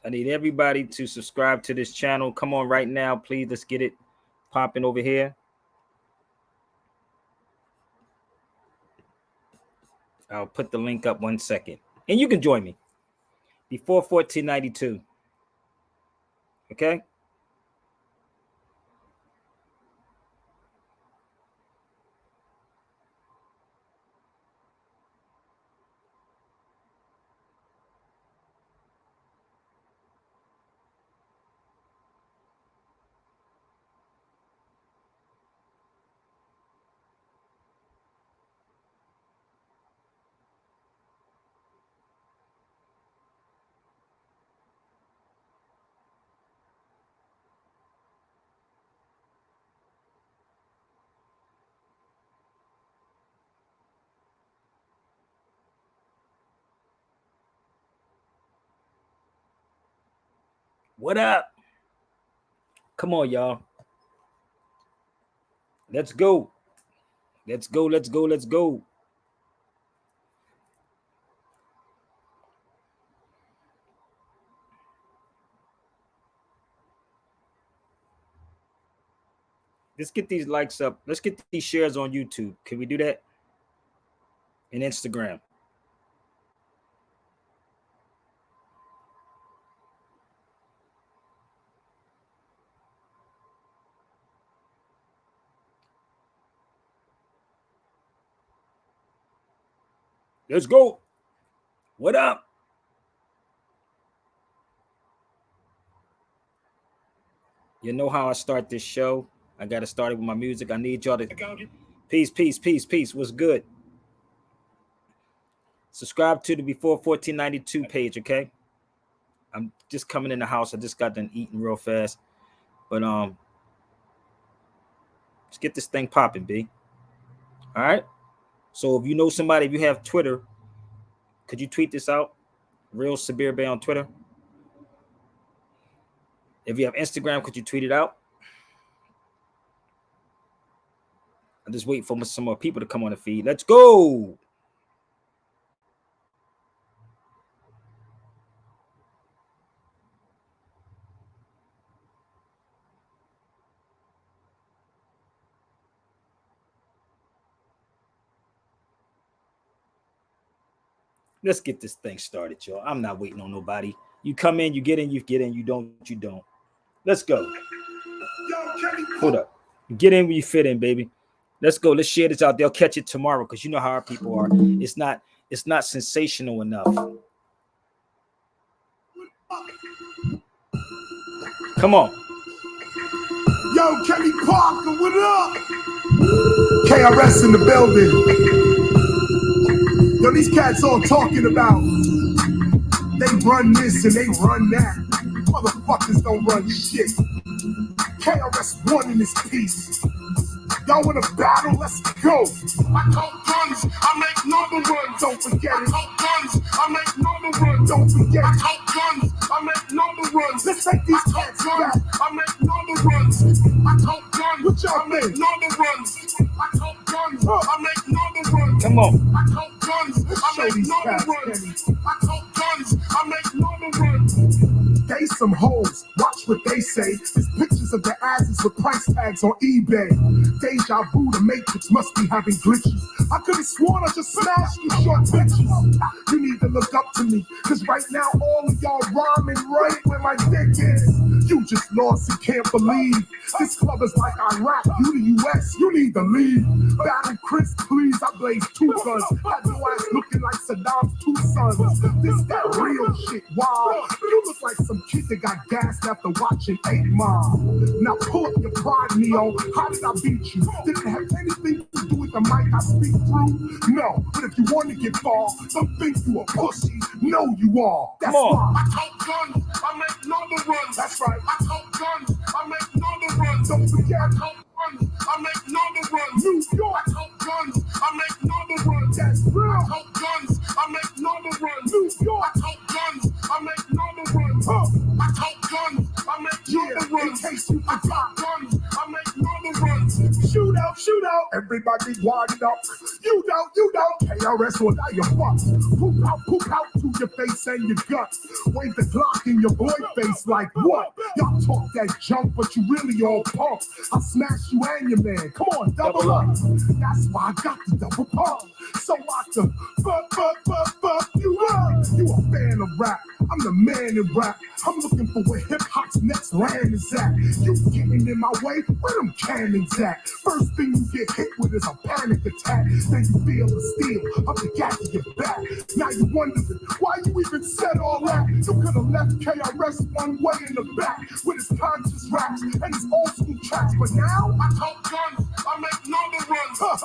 I need everybody to subscribe to this channel. Come on right now, please. Let's get it popping over here. I'll put the link up 1 second. And you can join me before 1492. Okay? What up? Come on, y'all. Let's go. Let's go. Let's go. Let's go. Let's get these likes up. Let's get these shares on YouTube. Can we do that? And Instagram. Let's go. What up? You know how I start this show. I got to start it with my music. I need y'all to... Peace, peace, peace, peace. What's good? Subscribe to the Before 1492 page, okay? I'm just coming in the house. I just got done eating real fast. But let's get this thing popping, B. All right? So if you know somebody, if you have Twitter, could you tweet this out? Real Sabir Bey on Twitter. If you have Instagram, could you tweet it out? I'm just waiting for some more people to come on the feed. Let's go. Let's get this thing started, y'all. I'm not waiting on nobody. You come in, you get in, you get in. You don't, you don't. Let's go. Hold up. You get in where you fit in, baby. Let's go. Let's share this out. They'll catch it tomorrow because you know how our people are. It's not sensational enough. Come on. Yo, Kenny Parker, what up? KRS in the building. Yo, these cats all talking about they run this and they run that. Motherfuckers don't run shit. KRS won in this piece. Y'all wanna battle? Let's go. I tote guns, I make number runs. Don't forget it. I tote guns, I make number runs. Don't forget it. I tote guns, I make number runs. Let's take these cats back. I make number runs. I tote guns, what y'all make number runs. I tote guns, I make number runs. Come on. I tote guns, I make number runs. I tote guns, I make number runs. They some hoes, watch what they say. There's pictures of the asses with price tags on eBay. Deja vu, the Matrix must be having glitches. I could have sworn I just smashed you short bitches. You need to look up to me, cause right now all of y'all rhyming right where my dick is. You just lost and can't believe. This club is like Iraq, you the US, you need to leave. Battle Chris, please, I blaze 2 guns. Had your ass looking like Saddam's 2 sons. This that real shit, wow. You look like some kid that got gassed after watching 8 Mile. Now pull up your pride, Neo. How did I beat you? Did it have anything to do with the mic I speak through? No, but if you want to get far, don't think you a pussy. No, you are. That's why I tote guns, I make number runs. That's right. I tote guns, I make number runs. Don't forget, I tote guns, I make number runs. New York, I tote guns, I make number runs. That's real. I tote guns, I make number runs. New York, I tote guns, I make number runs. I tote guns, I make number runs. In case you forgot guns, I make number runs. Shoot out, everybody wind up. You don't, KRS or die your fucks. Poop out to your face and your guts. Wave the Glock in your boy face like what? Y'all talk that junk, but you really all pump. I'll smash you and your man. Come on, double up. That's why I got the double pump. So I can fuck you up. You a fan of rap? I'm the man in rap. I'm looking for where hip hop's next land is at. You getting in my way? Where them cannons at? First thing you get hit with is a panic attack. Then you feel the steel up the gas of your back. Now you wondering why you even said all that. You could have left KRS one way in the back with his conscious raps and his old school tracks. But now I talk guns, I make number runs. I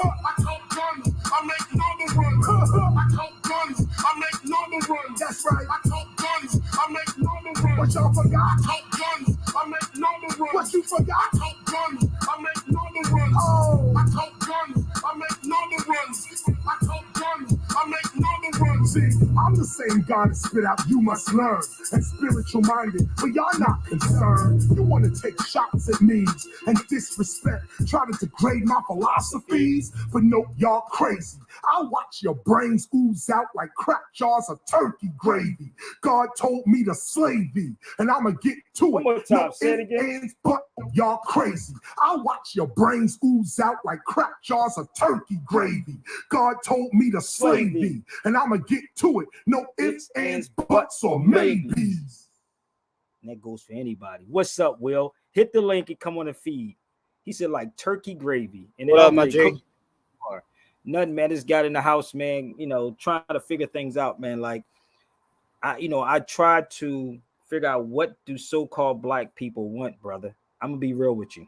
talk guns, I make number runs. I talk guns, I make number runs. That's right. I talk guns, I make number runs. What y'all forgot? I talk guns, I make number runs. What you forgot? I talk guns, I make number runs. Oh, I talk guns, I make number runs. I talk guns, I make number runs. See, I'm the same guy that spit out you must learn and spiritual minded, but y'all not concerned. You want to take shots at me and disrespect, try to degrade my philosophies, but no, y'all crazy. I'll watch your brains ooze out like crack jars of turkey gravy. God told me to slay thee, and I'ma get to it. One more time, say it again. Ends, but y'all crazy. I'll watch your brains ooze out like crack jars of turkey gravy. God told me to slay thee, and I'ma get to it. No ifs, ands, buts, or maybes. And that goes for anybody. What's up, Will? Hit the link and come on the feed. He said like turkey gravy. And what up, my G? Nothing, man. This guy in the house, man, you know, trying to figure things out, man. Like, I tried to figure out what do so-called black people want, brother. I'm going to be real with you.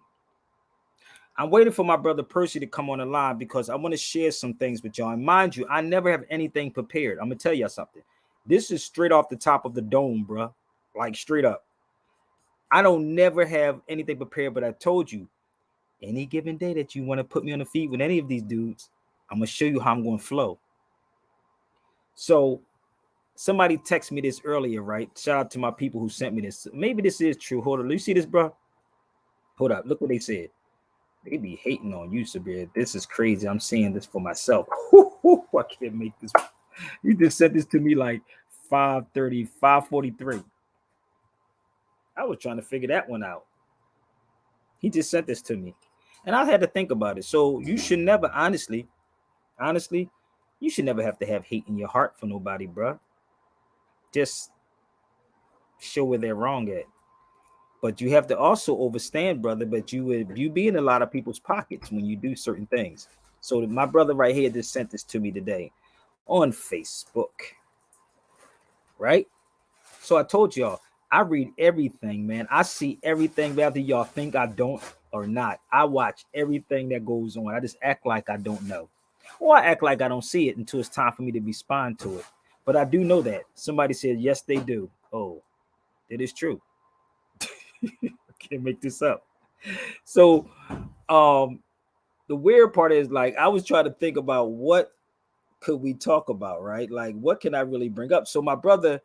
I'm waiting for my brother Percy to come on the line because I want to share some things with y'all. And mind you, I never have anything prepared. I'm going to tell y'all something. This is straight off the top of the dome, bro. Like, straight up. I don't never have anything prepared, but I told you, any given day that you want to put me on the feed with any of these dudes, I'm going to show you how I'm going to flow. So somebody texted me this earlier, right? Shout out to my people who sent me this. Maybe this is true. Hold on. You see this, bro? Hold up. Look what they said. They be hating on you, Sabir. This is crazy. I'm saying this for myself. I can't make this. You just sent this to me like 5:30, 5:43. I was trying to figure that one out. He just sent this to me. And I had to think about it. So you should never, honestly, you should never have to have hate in your heart for nobody, bro. Just show where they're wrong at. But you have to also understand, brother, but you be in a lot of people's pockets when you do certain things. So my brother right here just sent this to me today on Facebook. Right? So I told y'all, I read everything, man. I see everything, whether y'all think I don't or not. I watch everything that goes on. I just act like I don't know. Or I act like I don't see it until it's time for me to respond to it. But I do know that. Somebody said, yes, they do. Oh, that is true. I can't make this up. So the weird part is, like, I was trying to think about what could we talk about, right? Like, what can I really bring up? So my brother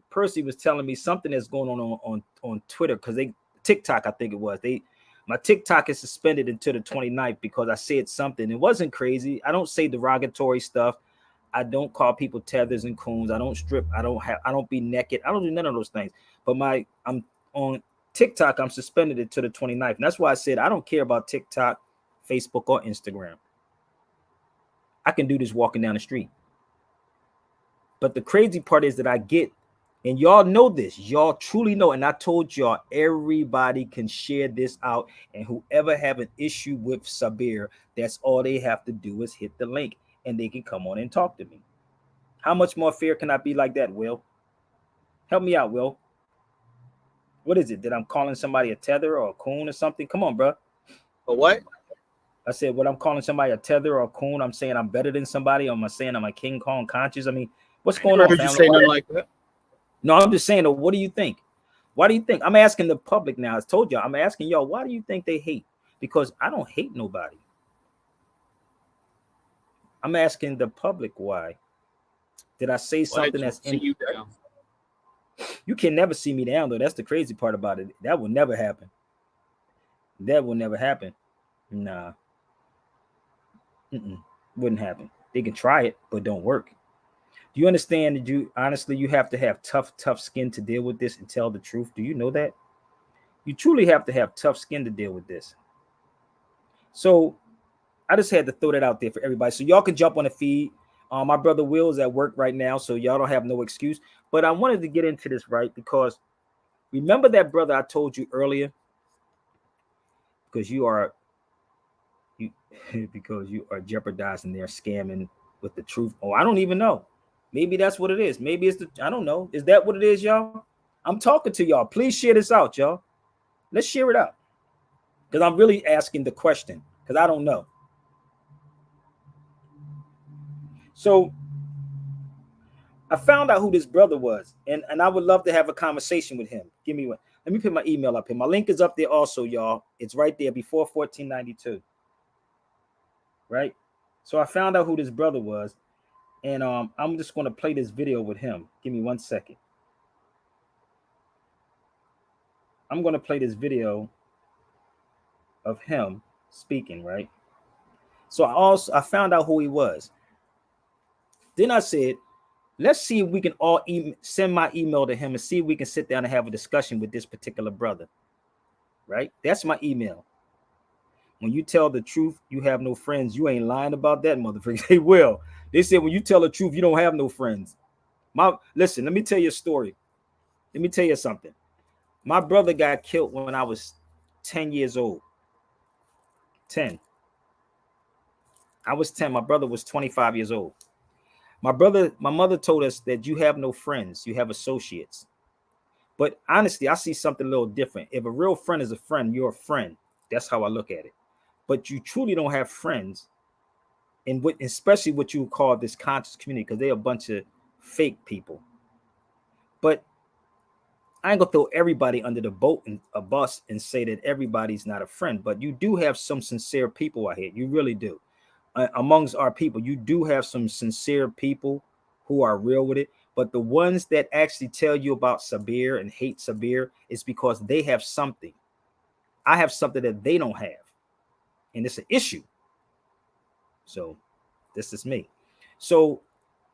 Percy was telling me something that's going on Twitter, because TikTok, I think it was. My TikTok is suspended until the 29th because I said something. It wasn't crazy. I don't say derogatory stuff. I don't call people tethers and coons. I don't strip. I don't be naked. I don't do none of those things. But I'm on TikTok. I'm suspended until the 29th. And that's why I said I don't care about TikTok, Facebook, or Instagram. I can do this walking down the street. But the crazy part is that I get, and y'all know this, y'all truly know, and I told y'all, everybody can share this out, and whoever have an issue with Sabir, that's all they have to do is hit the link, and they can come on and talk to me. How much more fair can I be like that, Will? Help me out, Will. What is it? That I'm calling somebody a tether or a coon or something? Come on, bro. A what? I said, what I'm calling somebody a tether or a coon, I'm saying I'm better than somebody, or am I saying I'm a King Kong conscious? I mean, what's going on, heard you say nothing like that. No, I'm just saying, what do you think? Why do you think? I'm asking the public now. I told y'all, I'm asking y'all, why do you think they hate? Because I don't hate nobody. I'm asking the public why. Did I say something that's in you? You can never see me down, though. That's the crazy part about it. That will never happen. That will never happen. Nah. Wouldn't happen. They can try it, but don't work. Do you understand that you honestly you have to have tough skin to deal with this and tell the truth? Do you know that? You truly have to have tough skin to deal with this. So I just had to throw that out there for everybody. So y'all can jump on the feed. My brother Will is at work right now, so y'all don't have no excuse. But I wanted to get into this, right? Because remember that brother I told you earlier? Because you are you because you are jeopardizing their scamming with the truth. Oh, I don't even know. Maybe that's what it is. Maybe it's the I don't know. Is that what it is, y'all? I'm talking to y'all. Please share this out, y'all. Let's share it out. Because I'm really asking the question. Because I don't know. So I found out who this brother was, and I would love to have a conversation with him. Give me one. Let me put my email up here. My link is up there also, y'all. It's right there before 1492. Right? So I found out who this brother was, and I'm just going to play this video with him. Give me 1 second. I'm going to play this video of him speaking, right? So I found out who he was. Then I said, let's see if we can all send my email to him and see if we can sit down and have a discussion with this particular brother. Right? That's my email. When you tell the truth, you have no friends. You ain't lying about that, motherfucker. They will. They said when you tell the truth, you don't have no friends. Listen, let me tell you a story. Let me tell you something. My brother got killed when I was 10 years old. 10. I was 10. My brother was 25 years old. My mother told us that you have no friends, you have associates. But honestly, I see something a little different. If a real friend is a friend, you're a friend. That's how I look at it. But you truly don't have friends, and especially what you would call this conscious community, because they're a bunch of fake people. But I ain't gonna throw everybody under the boat and a bus and say that everybody's not a friend. But you do have some sincere people out here. You really do. Amongst our people, you do have some sincere people who are real with it. But the ones that actually tell you about Sabir and hate Sabir is because they have something. I have something that they don't have, and it's an issue. So this is me. So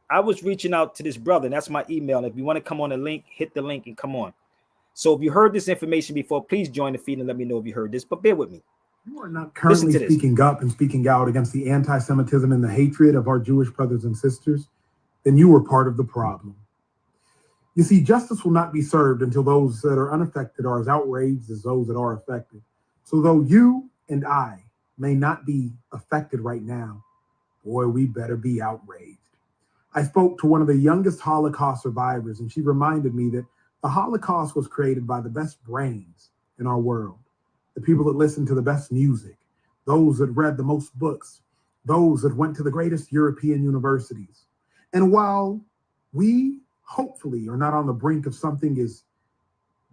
I was reaching out to this brother, and that's my email. If you want to come on the link, hit the link and come on. So if you heard this information before, please join the feed and let me know if you heard this. But bear with me. You are not currently speaking up and speaking out against the anti-Semitism and the hatred of our Jewish brothers and sisters, then you are part of the problem. You see, justice will not be served until those that are unaffected are as outraged as those that are affected. So though you and I may not be affected right now, boy, we better be outraged. I spoke to one of the youngest Holocaust survivors, and she reminded me that the Holocaust was created by the best brains in our world. The people that listened to the best music, those that read the most books, those that went to the greatest European universities. And while we hopefully are not on the brink of something as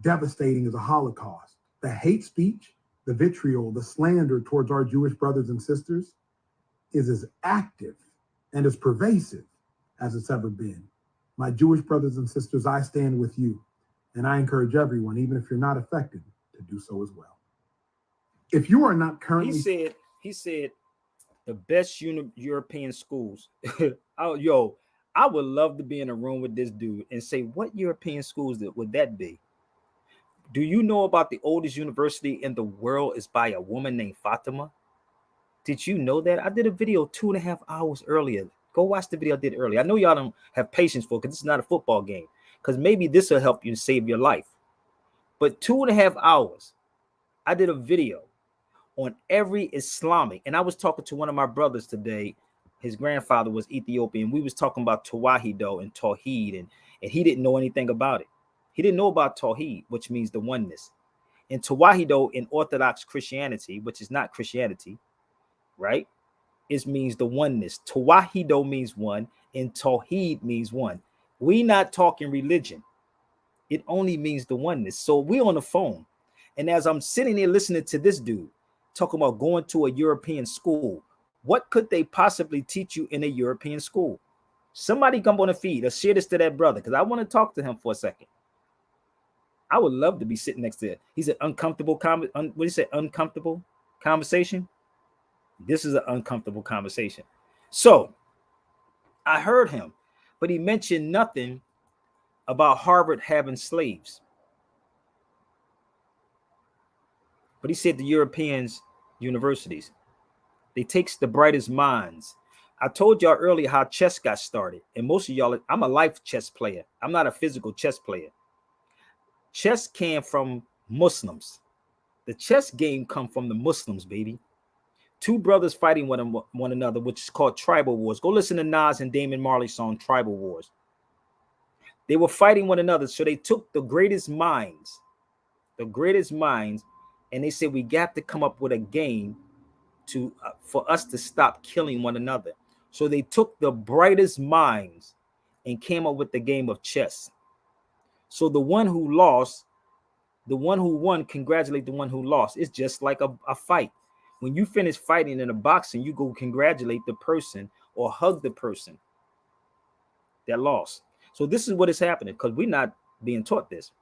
devastating as a Holocaust, the hate speech, the vitriol, the slander towards our Jewish brothers and sisters is as active and as pervasive as it's ever been. My Jewish brothers and sisters, I stand with you, and I encourage everyone, even if you're not affected, to do so as well. If you are not currently... He said the best European schools. Yo, I would love to be in a room with this dude and say, what European schools would that be? Do you know about the oldest university in the world is by a woman named Fatima? Did you know that? I did a video 2.5 hours earlier. Go watch the video I did earlier. I know y'all don't have patience for it because it's not a football game. Because maybe this will help you save your life. But 2.5 hours, I did a video on every Islamic. And I was talking to one of my brothers today. His grandfather was Ethiopian. We was talking about Tawahido and Tawheed, and he didn't know anything about it. He didn't know about Tawheed, which means the oneness. And Tawahido in Orthodox Christianity, which is not Christianity, right? It means the oneness. Tawahido means one, and Tawheed means one. We not talking religion. It only means the oneness. So we on the phone. And as I'm sitting there listening to this dude talking about going to a European school, what could they possibly teach you in a European school? Somebody come on the feed or share this to that brother, because I want to talk to him for a second. I would love to be sitting next to it. He said uncomfortable what do you say? Uncomfortable conversation. This is an uncomfortable conversation. So I heard him, but he mentioned nothing about Harvard having slaves. But he said the Europeans universities, they takes the brightest minds. I told y'all earlier how chess got started, and most of y'all, I'm a life chess player. I'm not a physical chess player. Chess came from Muslims. The chess game come from the Muslims, baby. Two brothers fighting one another, which is called tribal wars. Go listen to Nas and Damon Marley's song Tribal Wars. They were fighting one another, so they took the greatest minds, and they said we got to come up with a game to for us to stop killing one another. So they took the brightest minds and came up with the game of chess. So the one who lost, the one who won, congratulate the one who lost. It's just like a fight. When you finish fighting in a boxing, you go congratulate the person or hug the person that lost. So this is what is happening because we're not being taught this.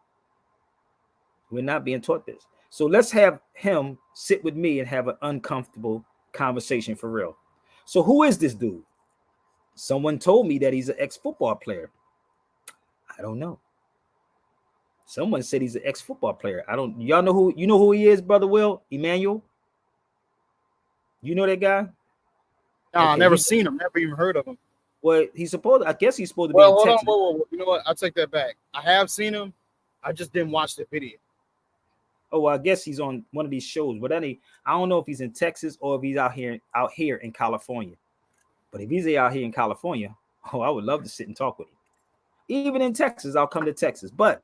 We're not being taught this. So let's have him sit with me and have an uncomfortable conversation for real. So who is this dude? Someone told me that he's an ex-football player. I don't know. Someone said he's an ex-football player. I don't. Y'all know who he is, Brother Will? Emmanuel? You know that guy? No, I never seen him. Never even heard of him. Well, I guess he's supposed to be Well, in Texas. whoa. You know what? I'll take that back. I have seen him. I just didn't watch the video. Oh, well, I guess he's on one of these shows. But I don't know if he's in Texas or if he's out here in California. But if he's out here in California, oh, I would love to sit and talk with him. Even in Texas, I'll come to Texas. But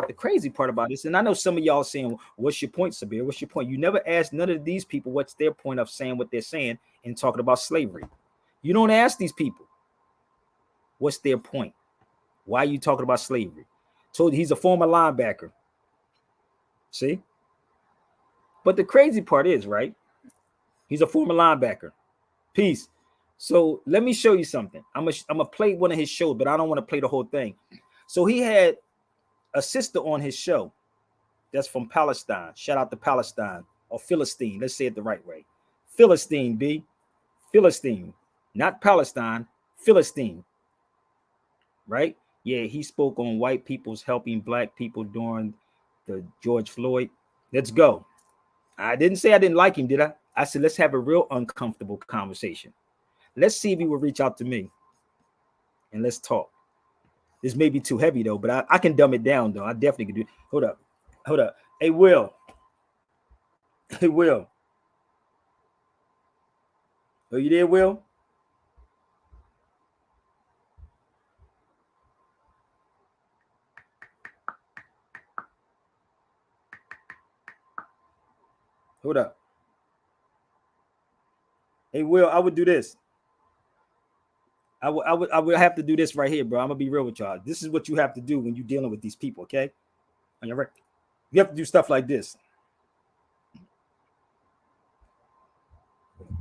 the crazy part about this, and I know some of y'all saying, what's your point, Sabir? What's your point? You never ask none of these people what's their point of saying what they're saying and talking about slavery. You don't ask these people what's their point. Why are you talking about slavery? Told you he's a former linebacker. See? But the crazy part is, right? He's a former linebacker. Peace. So let me show you something. I'm gonna play one of his shows, but I don't want to play the whole thing. So he had a sister on his show that's from Palestine. Shout out to Palestine or Philistine. Let's say it the right way. Philistine, B. Philistine. Not Palestine, Philistine. Right? Yeah, he spoke on white people's helping black people during the George Floyd. Let's go. I didn't say I didn't like him, did I? I said, let's have a real uncomfortable conversation. Let's see if he will reach out to me and let's talk. This may be too heavy though, but I can dumb it down though. I definitely can do it. Hold up. Hey, Will. Hey, Will. Are you there, Will? Hold up. Hey, Will, I would do this. I would have to do this right here, bro. I'm gonna be real with y'all. This is what you have to do when you're dealing with these people, okay? Are you right? You have to do stuff like this.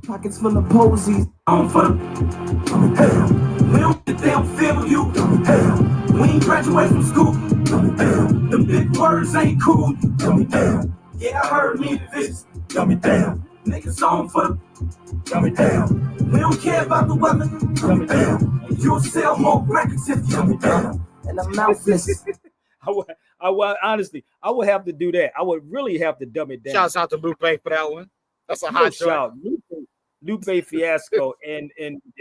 Pockets full of posies. On for the hell. We don't get them feel you. Hell. We ain't graduate from school. Hell. Them big words ain't cool. Hell. Yeah, I heard me this. Dummy down. Niggas on for the dummy down. We don't care about the weather. Dummy down. You'll sell more records if you dummy down. And I'm mouthless. I would honestly, I would have to do that. I would really have to dumb it down. Shouts out to Lupe for that one. That's a hot shout. Lupe Fiasco and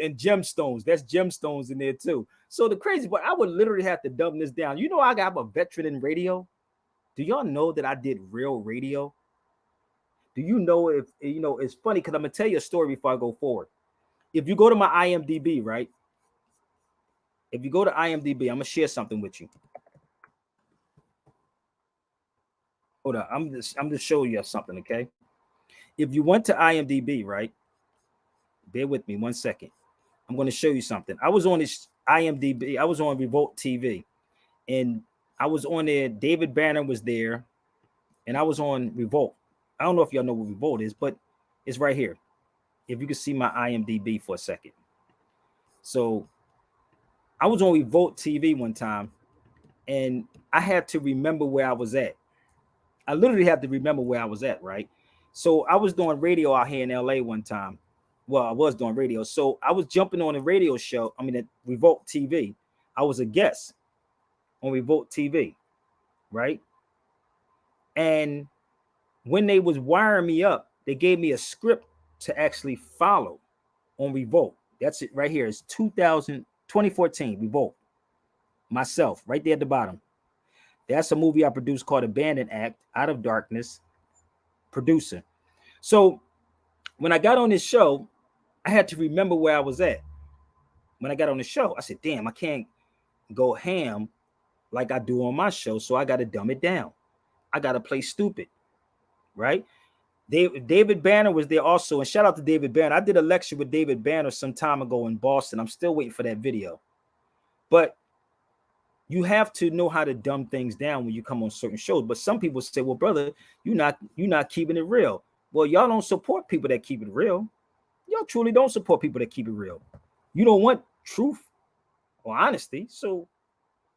Gemstones. That's Gemstones in there too. So the crazy part, I would literally have to dumb this down. You know, I'm a veteran in radio. Do y'all know that I did real radio? Do you know if you know? It's funny because I'm gonna tell you a story before I go forward. If you go to my IMDb, right? If you go to IMDb, I'm gonna share something with you. Hold on, I'm just showing you something, okay? If you went to IMDb, right? Bear with me 1 second. I'm going to show you something. I was on this IMDb. I was on Revolt TV, and I was on there. David Banner was there, and I was on Revolt. I don't know if y'all know what Revolt is, but it's right here. If you can see my IMDb for a second. So I was on Revolt TV one time, and I had to remember where I was at. I literally had to remember where I was at, right? So I was doing radio out here in LA one time, Well, I was doing radio. So I was jumping on a radio show. I mean, at Revolt TV. I was a guest on Revolt TV, right? And when they was wiring me up, they gave me a script to actually follow on Revolt. That's it right here. It's 2014 Revolt. Myself, right there at the bottom. That's a movie I produced called Abandoned Act, Out of Darkness, producer. So when I got on this show, I had to remember where I was at. When I got on the show, I said, damn, I can't go ham like I do on my show. So I got to dumb it down. I got to play stupid, right? David Banner was there also. And shout out to David Banner. I did a lecture with David Banner some time ago in Boston. I'm still waiting for that video. But you have to know how to dumb things down when you come on certain shows. But some people say, well, brother, you're not keeping it real. Well, y'all don't support people that keep it real. Y'all truly don't support people that keep it real. You don't want truth or honesty. So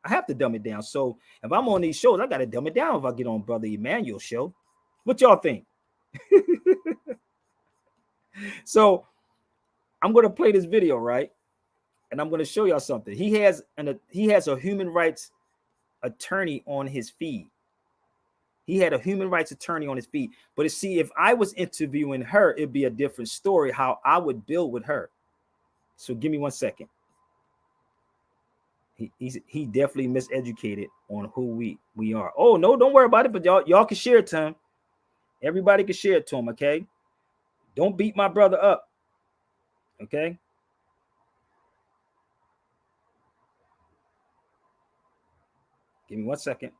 I have to dumb it down. So if I'm on these shows, I got to dumb it down if I get on Brother Emmanuel's show. What y'all think? So I'm going to play this video, right? And I'm going to show y'all something. He has a human rights attorney on his feed. He had a human rights attorney on his feed. But see, if I was interviewing her, it'd be a different story how I would build with her. So give me 1 second. He definitely miseducated on who we are. Oh no, don't worry about it. But y'all can share it to him. Everybody can share it to him. Okay. Don't beat my brother up. Okay. Give me 1 second.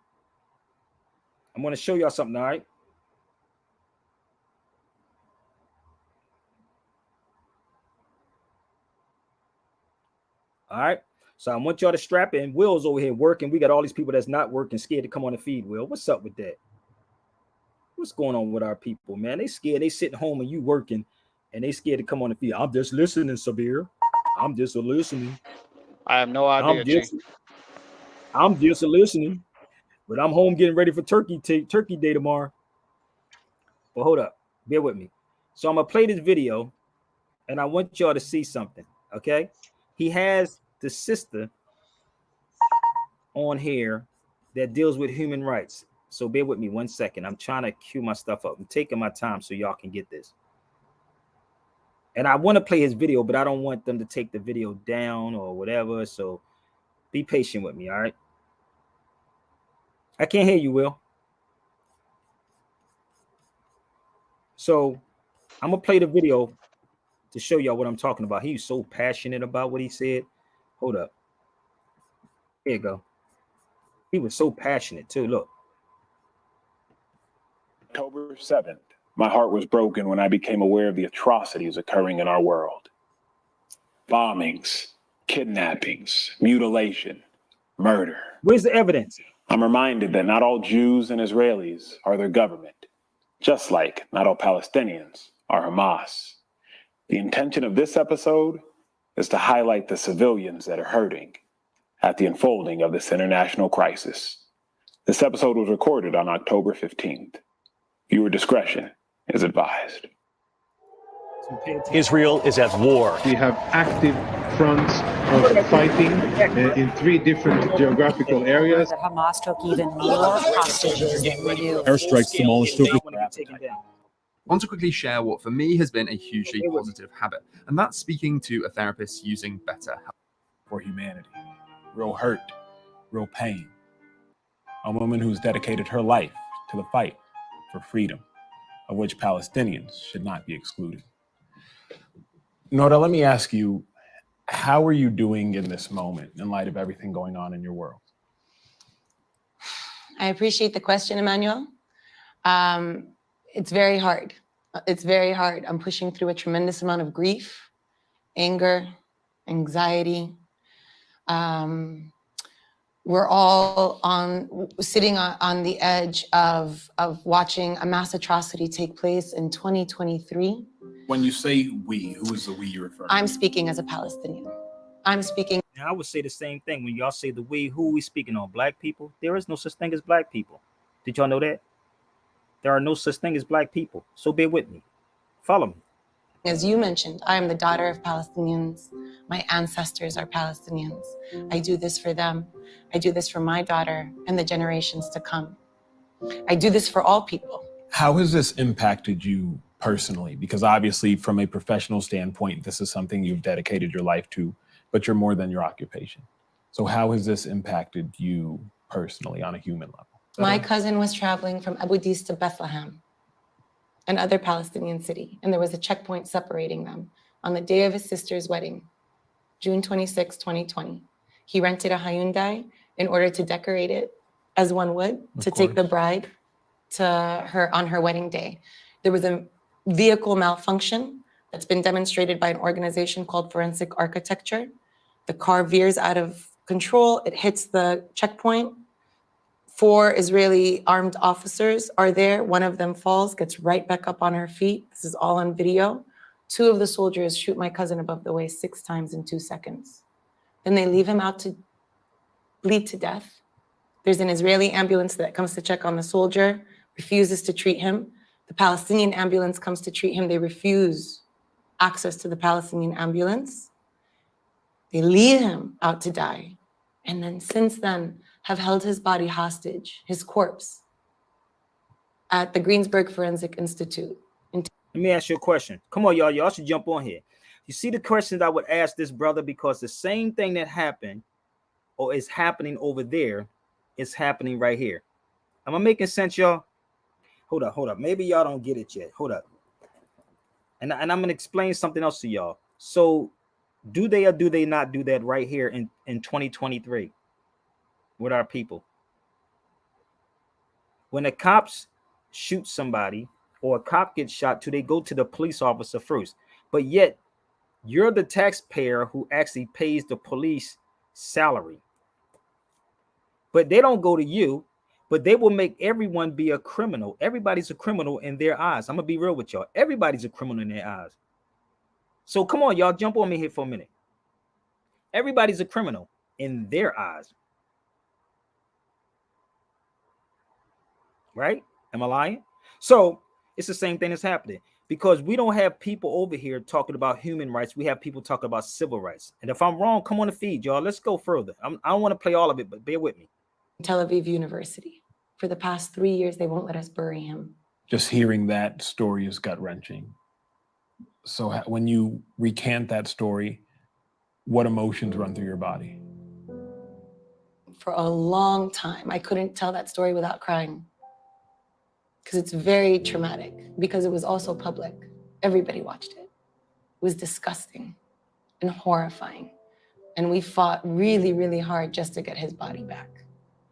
I'm going to show y'all something. All right. All right. So I want y'all to strap in. Will's over here working. We got all these people that's not working, scared to come on the feed. Will, what's up with that? What's going on with our people, man? They scared. They sitting home and you working, and they scared to come on the feed. I'm just listening, Sabir. I'm just listening. I have no idea. I'm just listening, but I'm home getting ready for Turkey Day tomorrow. But hold up, bear with me. So I'm gonna play this video, and I want y'all to see something. Okay, he has the sister on here that deals with human rights. So bear with me 1 second. I'm trying to cue my stuff up. I'm taking my time so y'all can get this. And I want to play his video, but I don't want them to take the video down or whatever. So be patient with me, all right? I can't hear you, Will. So I'm going to play the video to show y'all what I'm talking about. He's so passionate about what he said. Hold up. Here you go. He was so passionate too. Look. October 7th, my heart was broken when I became aware of the atrocities occurring in our world. Bombings, kidnappings, mutilation, murder. Where's the evidence? I'm reminded that not all Jews and Israelis are their government, just like not all Palestinians are Hamas. The intention of this episode is to highlight the civilians that are hurting at the unfolding of this international crisis. This episode was recorded on October 15th. Viewer discretion is advised. Israel is at war. We have active fronts of fighting in 3 different geographical areas. Hamas took even more hostages than we do. Airstrikes demolished over. I want to quickly share what for me has been a hugely positive habit, and that's speaking to a therapist using BetterHelp. For humanity, real hurt, real pain. A woman who's dedicated her life to the fight for freedom, of which Palestinians should not be excluded. Nora, let me ask you, how are you doing in this moment in light of everything going on in your world? I appreciate the question, Emmanuel. It's very hard. It's very hard. I'm pushing through a tremendous amount of grief, anger, anxiety. We're all sitting on the edge of watching a mass atrocity take place in 2023. When you say we, who is the we you're referring to? I'm speaking as a Palestinian. I'm speaking. Now, I would say the same thing. When y'all say the we, who are we speaking on? Black people? There is no such thing as black people. Did y'all know that? There are no such thing as black people. So bear with me. Follow me. As you mentioned, I am the daughter of Palestinians. My ancestors are Palestinians. I do this for them. I do this for my daughter and the generations to come. I do this for all people. How has this impacted you personally? Because obviously, from a professional standpoint, this is something you've dedicated your life to, but you're more than your occupation. So how has this impacted you personally on a human level? My cousin was traveling from Abu Dis to Bethlehem, another Palestinian city, and there was a checkpoint separating them on the day of his sister's wedding, June 26, 2020. He rented a Hyundai in order to decorate it as one would to take the bride to her on her wedding day. There was a vehicle malfunction that's been demonstrated by an organization called Forensic Architecture. The car veers out of control, it hits the checkpoint. 4 Israeli armed officers are there. One of them falls, gets right back up on her feet. This is all on video. 2 of the soldiers shoot my cousin above the waist 6 times in 2 seconds. Then they leave him out to bleed to death. There's an Israeli ambulance that comes to check on the soldier, refuses to treat him. The Palestinian ambulance comes to treat him. They refuse access to the Palestinian ambulance. They leave him out to die. And then since then, have held his body hostage, his corpse, at the Greensburg Forensic Institute. Let me ask you a question. Come on, y'all. Y'all should jump on here. You see the questions I would ask this brother, because the same thing that happened or is happening over there is happening right here. Am I making sense, y'all? Hold up. Maybe y'all don't get it yet. Hold up. And I'm going to explain something else to y'all. So do they or do they not do that right here in 2023 with our people? When the cops shoot somebody or a cop gets shot, do they go to the police officer first? But yet you're the taxpayer who actually pays the police salary. But they don't go to you, but they will make everyone be a criminal. Everybody's a criminal in their eyes. I'm going to be real with y'all. Everybody's a criminal in their eyes. So come on, y'all, jump on me here for a minute. Everybody's a criminal in their eyes. Right? Am I lying? So it's the same thing that's happening, because we don't have people over here talking about human rights. We have people talking about civil rights. And if I'm wrong, come on the feed, y'all. Let's go further. I don't want to play all of it, but bear with me. Tel Aviv University. For the past 3 years, they won't let us bury him. Just hearing that story is gut-wrenching. So when you recant that story, what emotions run through your body? For a long time, I couldn't tell that story without crying, because it's very traumatic, because it was also public. Everybody watched it. It was disgusting and horrifying. And we fought really, really hard just to get his body back.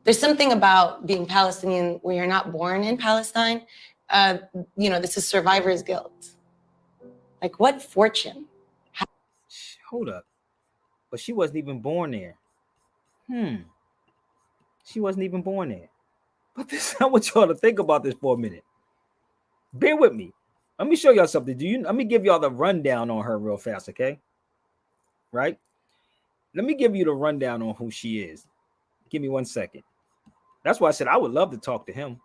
There's something about being Palestinian where you're not born in Palestine. This is survivor's guilt. Like, what fortune? Hold up. But she wasn't even born there. She wasn't even born there. But this, I want y'all to think about this for a minute. Bear with me. Let me show y'all something. Let me give y'all the rundown on her real fast, okay? Right? Let me give you the rundown on who she is. Give me 1 second. That's why I said I would love to talk to him.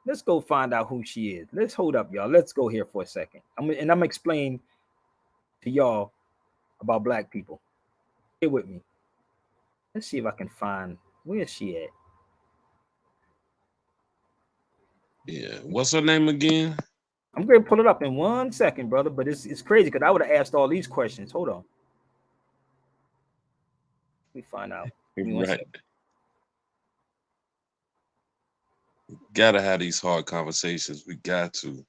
Let's go find out who she is. Let's hold up, y'all. Let's go here for a second. I'm going to explain to y'all about black people. Stay with me. Let's see if I can find, where is she at? Yeah. What's her name again? I'm going to pull it up in 1 second, brother, but it's crazy because I would have asked all these questions. Hold on. Let me find out. Give me 1 second. Gotta have these hard conversations. We got to.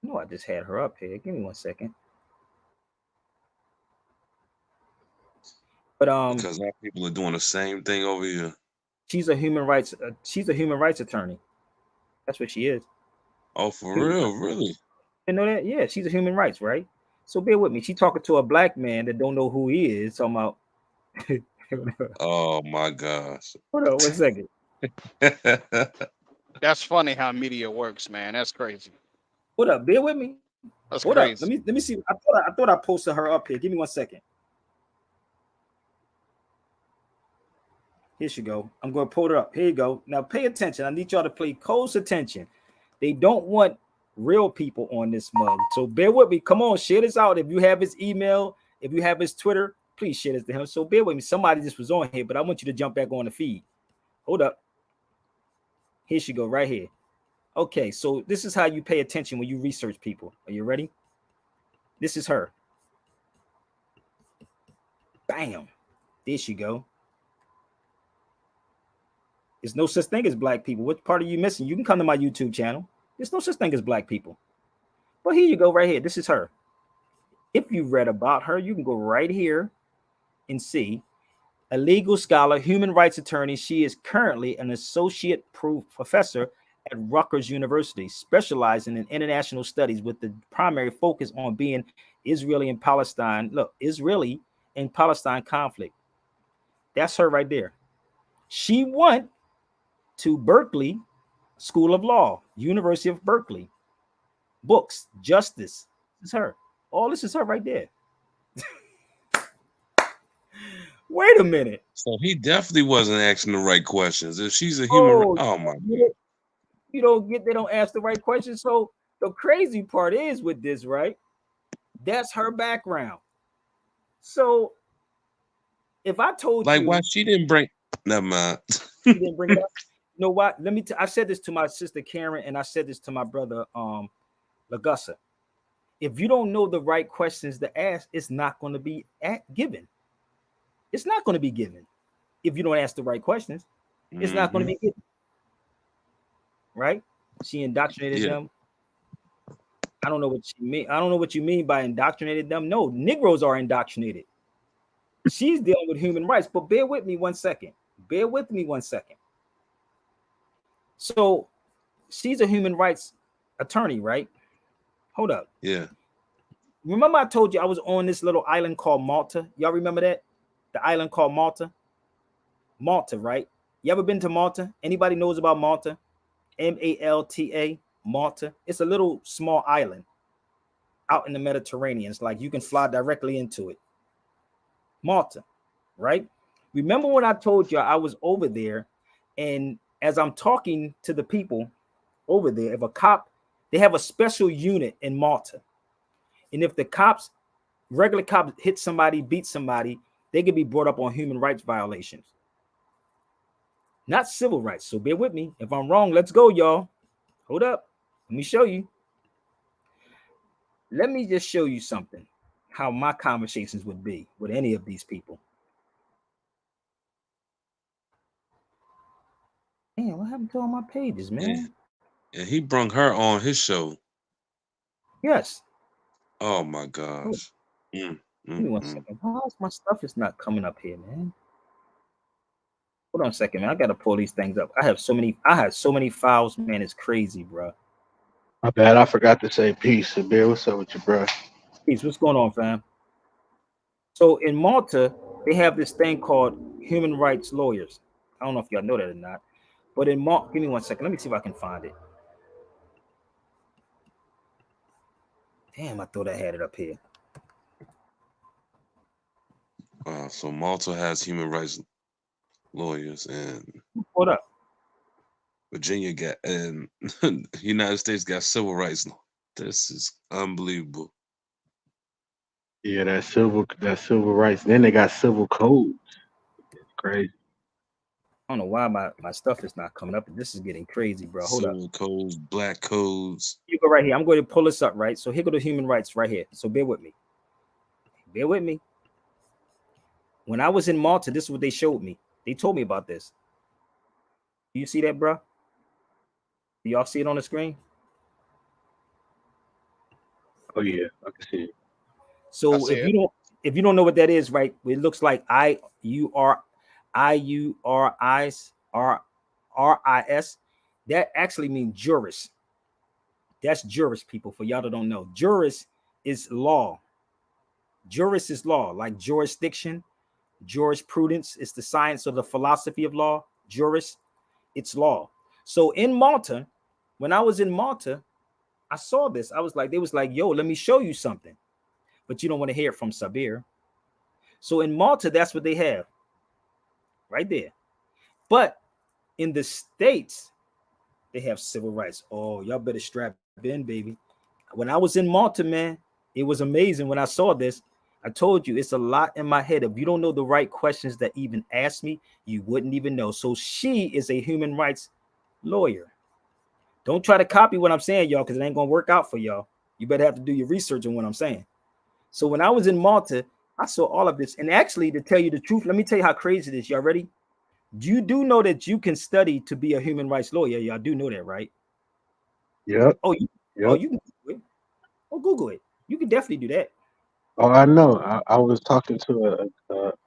No, I just had her up here. Give me 1 second. But because our people are doing the same thing over here. She's a human rights attorney. That's what she is. Oh, for real? Really? You know that? Yeah, she's a human rights, right? So bear with me. She talking to a black man that don't know who he is. Talking about. Oh my gosh. Hold on 1 second. That's funny how media works, man. That's crazy. Hold up, bear with me. That's Hold crazy. up. Let me see. I thought I posted her up here. Give me 1 second. Here she go. I'm going to pull her up. Here you go. Now pay attention. I need y'all to pay close attention. They don't want real people on this mug. So bear with me. Come on, share this out. If you have his email, if you have his Twitter, please share this to him. So bear with me. Somebody just was on here, but I want you to jump back on the feed. Hold up. Here she go, right here. Okay, so this is how you pay attention when you research people. Are you ready? This is her. Bam. There she go. There's no such thing as black people. What part are you missing? You can come to my YouTube channel. There's no such thing as black people. But here you go, right here. This is her. If you read about her, you can go right here and see. A legal scholar, human rights attorney. She is currently an associate professor at Rutgers University, specializing in international studies with the primary focus on being Israeli and Palestine. Look, Israeli and Palestine conflict. That's her right there. She went to Berkeley School of Law, University of Berkeley. Books, justice. This is her. All this is her right there. Wait a minute. So he definitely wasn't asking the right questions. If she's a human, oh my God. You don't get, they don't ask the right questions. So the crazy part is with this, right? That's her background. So if I told like, you, why she didn't bring, never mind. she didn't bring it up. You know what? Let me. I said this to my sister Karen, and I said this to my brother Lagussa. If you don't know the right questions to ask, it's not going to be given. It's not going to be given. If you don't ask the right questions, it's not going to be given. Right? She indoctrinated them. I don't know what you mean. I don't know what you mean by indoctrinated them. No, Negroes are indoctrinated. She's dealing with human rights, but bear with me 1 second. Bear with me 1 second. So she's a human rights attorney, right? Hold up. Yeah. Remember I told you I was on this little island called Malta? Y'all remember that? The island called Malta? Malta, right? You ever been to Malta? Anybody knows about Malta? Malta, Malta. It's a little small island out in the Mediterranean. It's like you can fly directly into it. Malta, right? Remember when I told you I was over there, and as I'm talking to the people over there, if a cop, they have a special unit in Malta. And if the cops, regular cops hit somebody, beat somebody, they could be brought up on human rights violations. Not civil rights. So bear with me. If I'm wrong, let's go, y'all. Hold up. Let me show you. Let me just show you something, how my conversations would be with any of these people. Man, what happened to all my pages, man? Yeah, he brung her on his show. Yes. Oh my gosh. Give me 1 second. Why is my stuff is not coming up here, man? Hold on a second, man. I gotta pull these things up. I have so many files, man. It's crazy, bro. My bad. I forgot to say peace. Sabir, what's up with you, bro? Peace. What's going on, fam? So in Malta, they have this thing called human rights lawyers. I don't know if y'all know that or not. But in Malta, give me 1 second. Let me see if I can find it. Damn, I thought I had it up here. So Malta has human rights lawyers, and what up? Virginia got, and United States got civil rights. This is unbelievable. Yeah, that civil rights. Then they got civil codes. It's crazy. I don't know why my stuff is not coming up. This is getting crazy, bro. Hold up. Civil codes, black codes. You go right here. I'm going to pull this up, right? So here go the human rights right here. So bear with me. Bear with me. When I was in Malta, this is what they showed me. They told me about this. Do you see that, bro? Do y'all see it on the screen? Oh yeah, I can see it. So if you don't know what that is, right? It looks like IURIS. That actually means juris. That's juris, people. For y'all that don't know, juris is law. Juris is law, like jurisdiction, jurisprudence. It's the science or the philosophy of law. Juris, it's law. So in Malta, when I was in Malta, I saw this. I was like, they was like, yo, let me show you something. But you don't want to hear it from Sabir. So in Malta, that's what they have right there. But in the States, they have civil rights. Oh, y'all better strap been, baby. When I was in Malta, man, it was amazing when I saw this. I told you it's a lot in my head. If you don't know the right questions that even ask me, you wouldn't even know. So she is a human rights lawyer. Don't try to copy what I'm saying, y'all, because it ain't gonna work out for y'all. You better have to do your research on what I'm saying. So when I was in Malta, I saw all of this. And actually, to tell you the truth, let me tell you how crazy it is. Y'all ready? You do know that you can study to be a human rights lawyer. Y'all do know that, right? Yep. Oh, you Yep. you can Google it. Oh, Google it. You can definitely do that. Oh, I know. I was talking to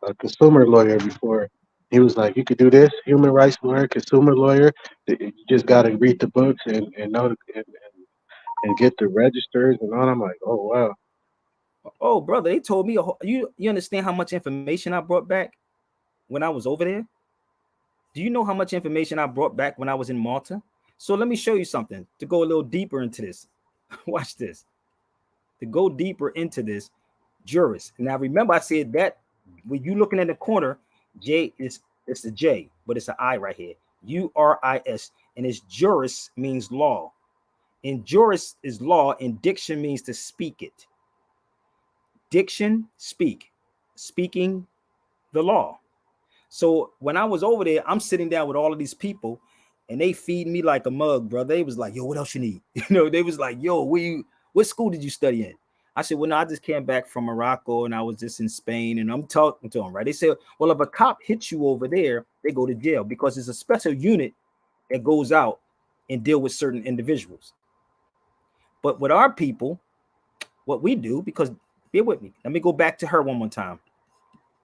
a consumer lawyer before. He was like, "You could do this, human rights lawyer, consumer lawyer. You just got to read the books and know and get the registers and all." I'm like, "Oh wow." Oh, brother, they told me you understand how much information I brought back when I was over there? Do you know how much information I brought back when I was in Malta? So let me show you something to go a little deeper into this. Watch this. To go deeper into this, jurist. Now remember, I said that when you looking in the corner, J is it's a J, but it's an I right here. URIS, and it's juris means law. And juris is law, and diction means to speak it. Diction, speaking the law. So when I was over there, I'm sitting down with all of these people, and they feed me like a mug, bro. They was like, "Yo, what else you need?" They was like, "Yo, what school did you study in?" I said, "Well, no, I just came back from Morocco, and I was just in Spain." And I'm talking to them, right? They said, "Well, if a cop hits you over there, they go to jail because it's a special unit that goes out and deal with certain individuals." But with our people, what we do, because bear with me, let me go back to her one more time.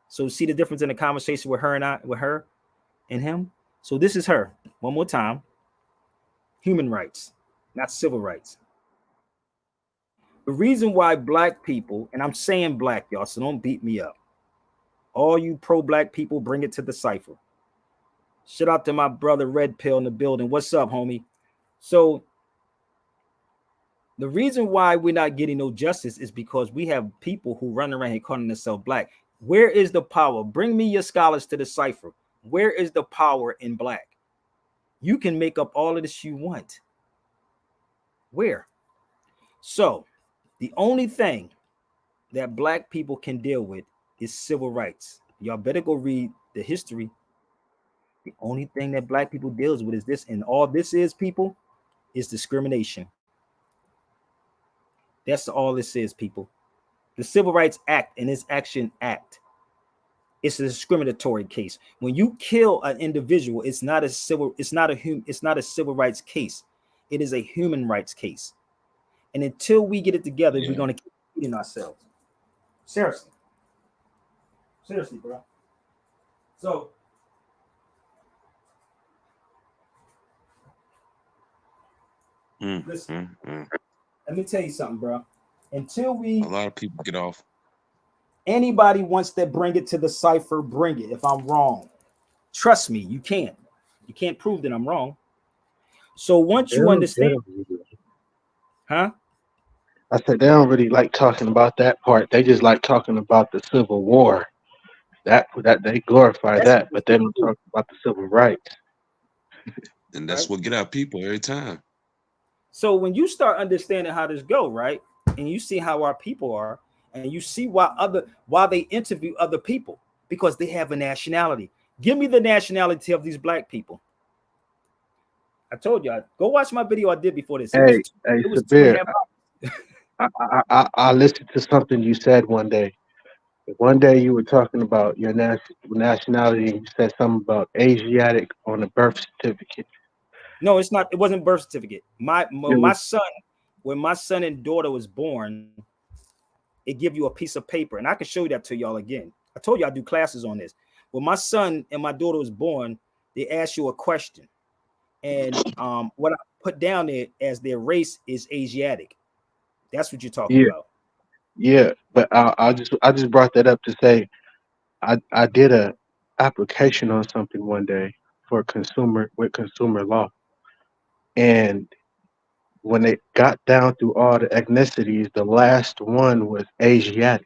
So see the difference in the conversation with her and with her and him. So this is her one more time. Human rights, not civil rights. The reason why black people, and I'm saying black, y'all, so don't beat me up. All you pro-black people, bring it to the cipher. Shout out to my brother Red Pill in the building. What's up, homie? So the reason why we're not getting no justice is because we have people who run around here calling themselves black. Where is the power? Bring me your scholars to the cipher. Where is the power in black? You can make up all of this you want. Where? So the only thing that black people can deal with is civil rights. Y'all better go read the history. The only thing that black people deals with is this, and all this is, people, is discrimination. That's all this is, people. The Civil Rights Act and its Action Act. It's a discriminatory case. When you kill an individual, it's not a civil rights case. It is a human rights case. And until we get it together, we're gonna keep eating ourselves. Seriously. Seriously, bro. So listen, let me tell you something, bro. Until A lot of people get off. Anybody wants to bring it to the cipher, bring it. If I'm wrong, trust me, you can't. You can't prove that I'm wrong. So once you understand, huh? I said they don't really like talking about that part. They just like talking about the Civil War. That they glorify That's that, but they don't talk about the civil rights. And that's what get our people every time. So when you start understanding how this go, right, and you see how our people are, and you see why they interview other people because they have a nationality. Give me the nationality of these black people. I told you, go watch my video I did before this. Hey, It was two and Sabir, a half hours. I listened to something you said one day. One day you were talking about your nationality, and you said something about Asiatic on the birth certificate. No, it's not. It wasn't birth certificate. It was, When my son and daughter was born, it give you a piece of paper, and I can show you that to y'all again. I told you I do classes on this. When my son and my daughter was born, they ask you a question, and what I put down there as their race is Asiatic. That's what you're talking yeah, about. yeah. But I just brought that up to say I did a application on something one day for consumer law, and when it got down through all the ethnicities, the last one was Asiatic.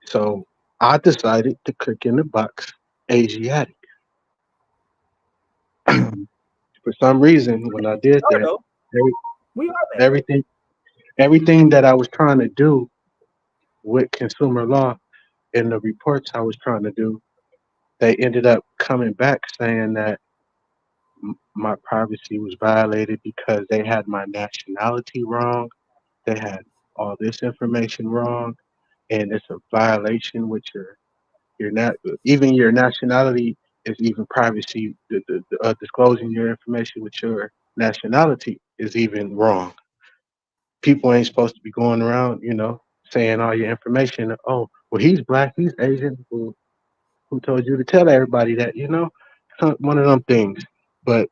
So I decided to click in the box Asiatic. For some reason, when I did No, that, no. We are that. Everything that I was trying to do with consumer law in the reports I was trying to do, they ended up coming back saying that my privacy was violated because they had my nationality wrong. They had all this information wrong, and it's a violation with your not even your nationality is even privacy. Disclosing your information with your nationality is even wrong. People ain't supposed to be going around, saying all your information. Oh, well, he's black, he's Asian. Well, who told you to tell everybody that? One of them things. But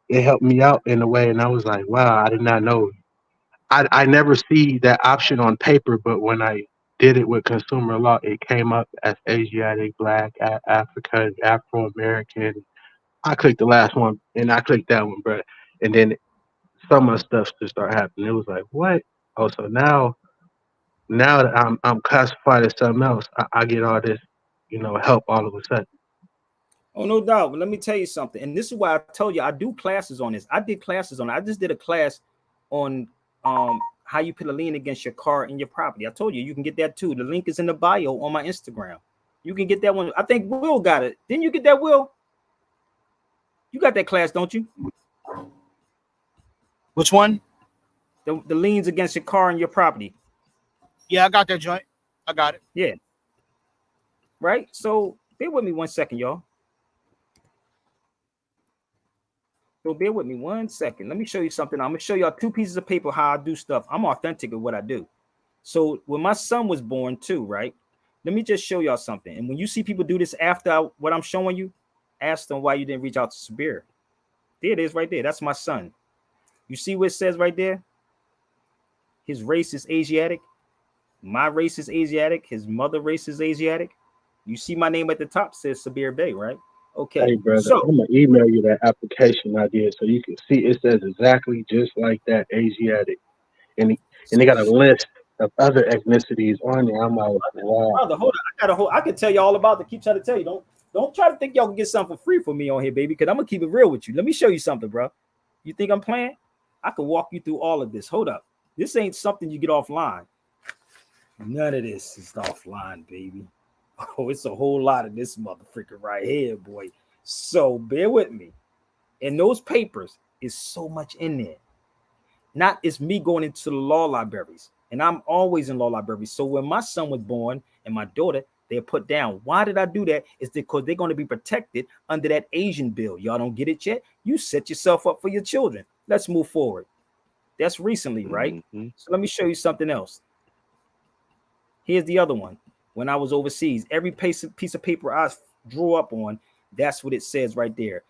it helped me out in a way, and I was like, wow, I did not know. I never see that option on paper, but when I did it with consumer law, it came up as Asiatic, Black, African, Afro American. I clicked the last one, and I clicked that one, bro. And then some of the stuff just started happening. It was like, what? Oh, so now that I'm classified as something else, I get all this, help all of a sudden. Oh, no doubt. But let me tell you something. And this is why I told you I do classes on this. I did classes on it. I just did a class on how you put a lien against your car and your property. I told you can get that too. The link is in the bio on my Instagram. You can get that one. I think Will got it. Didn't you get that, Will? You got that class, don't you? Which one? The liens against your car and your property. Yeah, I got that joint. I got it. Yeah. Right? So bear with me 1 second, y'all. So bear with me 1 second. Let me show you something. I'm going to show y'all 2 pieces of paper how I do stuff. I'm authentic with what I do. So when my son was born too, right? Let me just show y'all something. And when you see people do this after what I'm showing you, ask them why you didn't reach out to Sabir. There it is right there. That's my son. You see what it says right there? His race is Asiatic. My race is Asiatic. His mother race is Asiatic. You see my name at the top says Sabir Bey, right? Okay. Hey, brother, So I'm gonna email you that application I did so you can see it says exactly just like that, Asiatic, and they got a list of other ethnicities on there. I'm like, wow. brother, hold on. I can tell you all about it. Keep trying to tell you. Don't try to think y'all can get something for free for me on here, baby, because I'm gonna keep it real with you. Let me show you something, bro. You think I'm playing? I can walk you through all of this. Hold up. This ain't something you get offline. None of this is offline, baby. Oh, it's a whole lot of this motherfucker right here, boy. So bear with me. In those papers is so much in there. Not it's me going into the law libraries, and I'm always in law libraries. So when my son was born and my daughter, they're put down. Why did I do that? It's because they're going to be protected under that Asian bill. Y'all don't get it yet? You set yourself up for your children. Let's move forward. That's recently, right? Mm-hmm. So let me show you something else. Here's the other one. When I was overseas, every piece of paper I drew up on, that's what it says right there.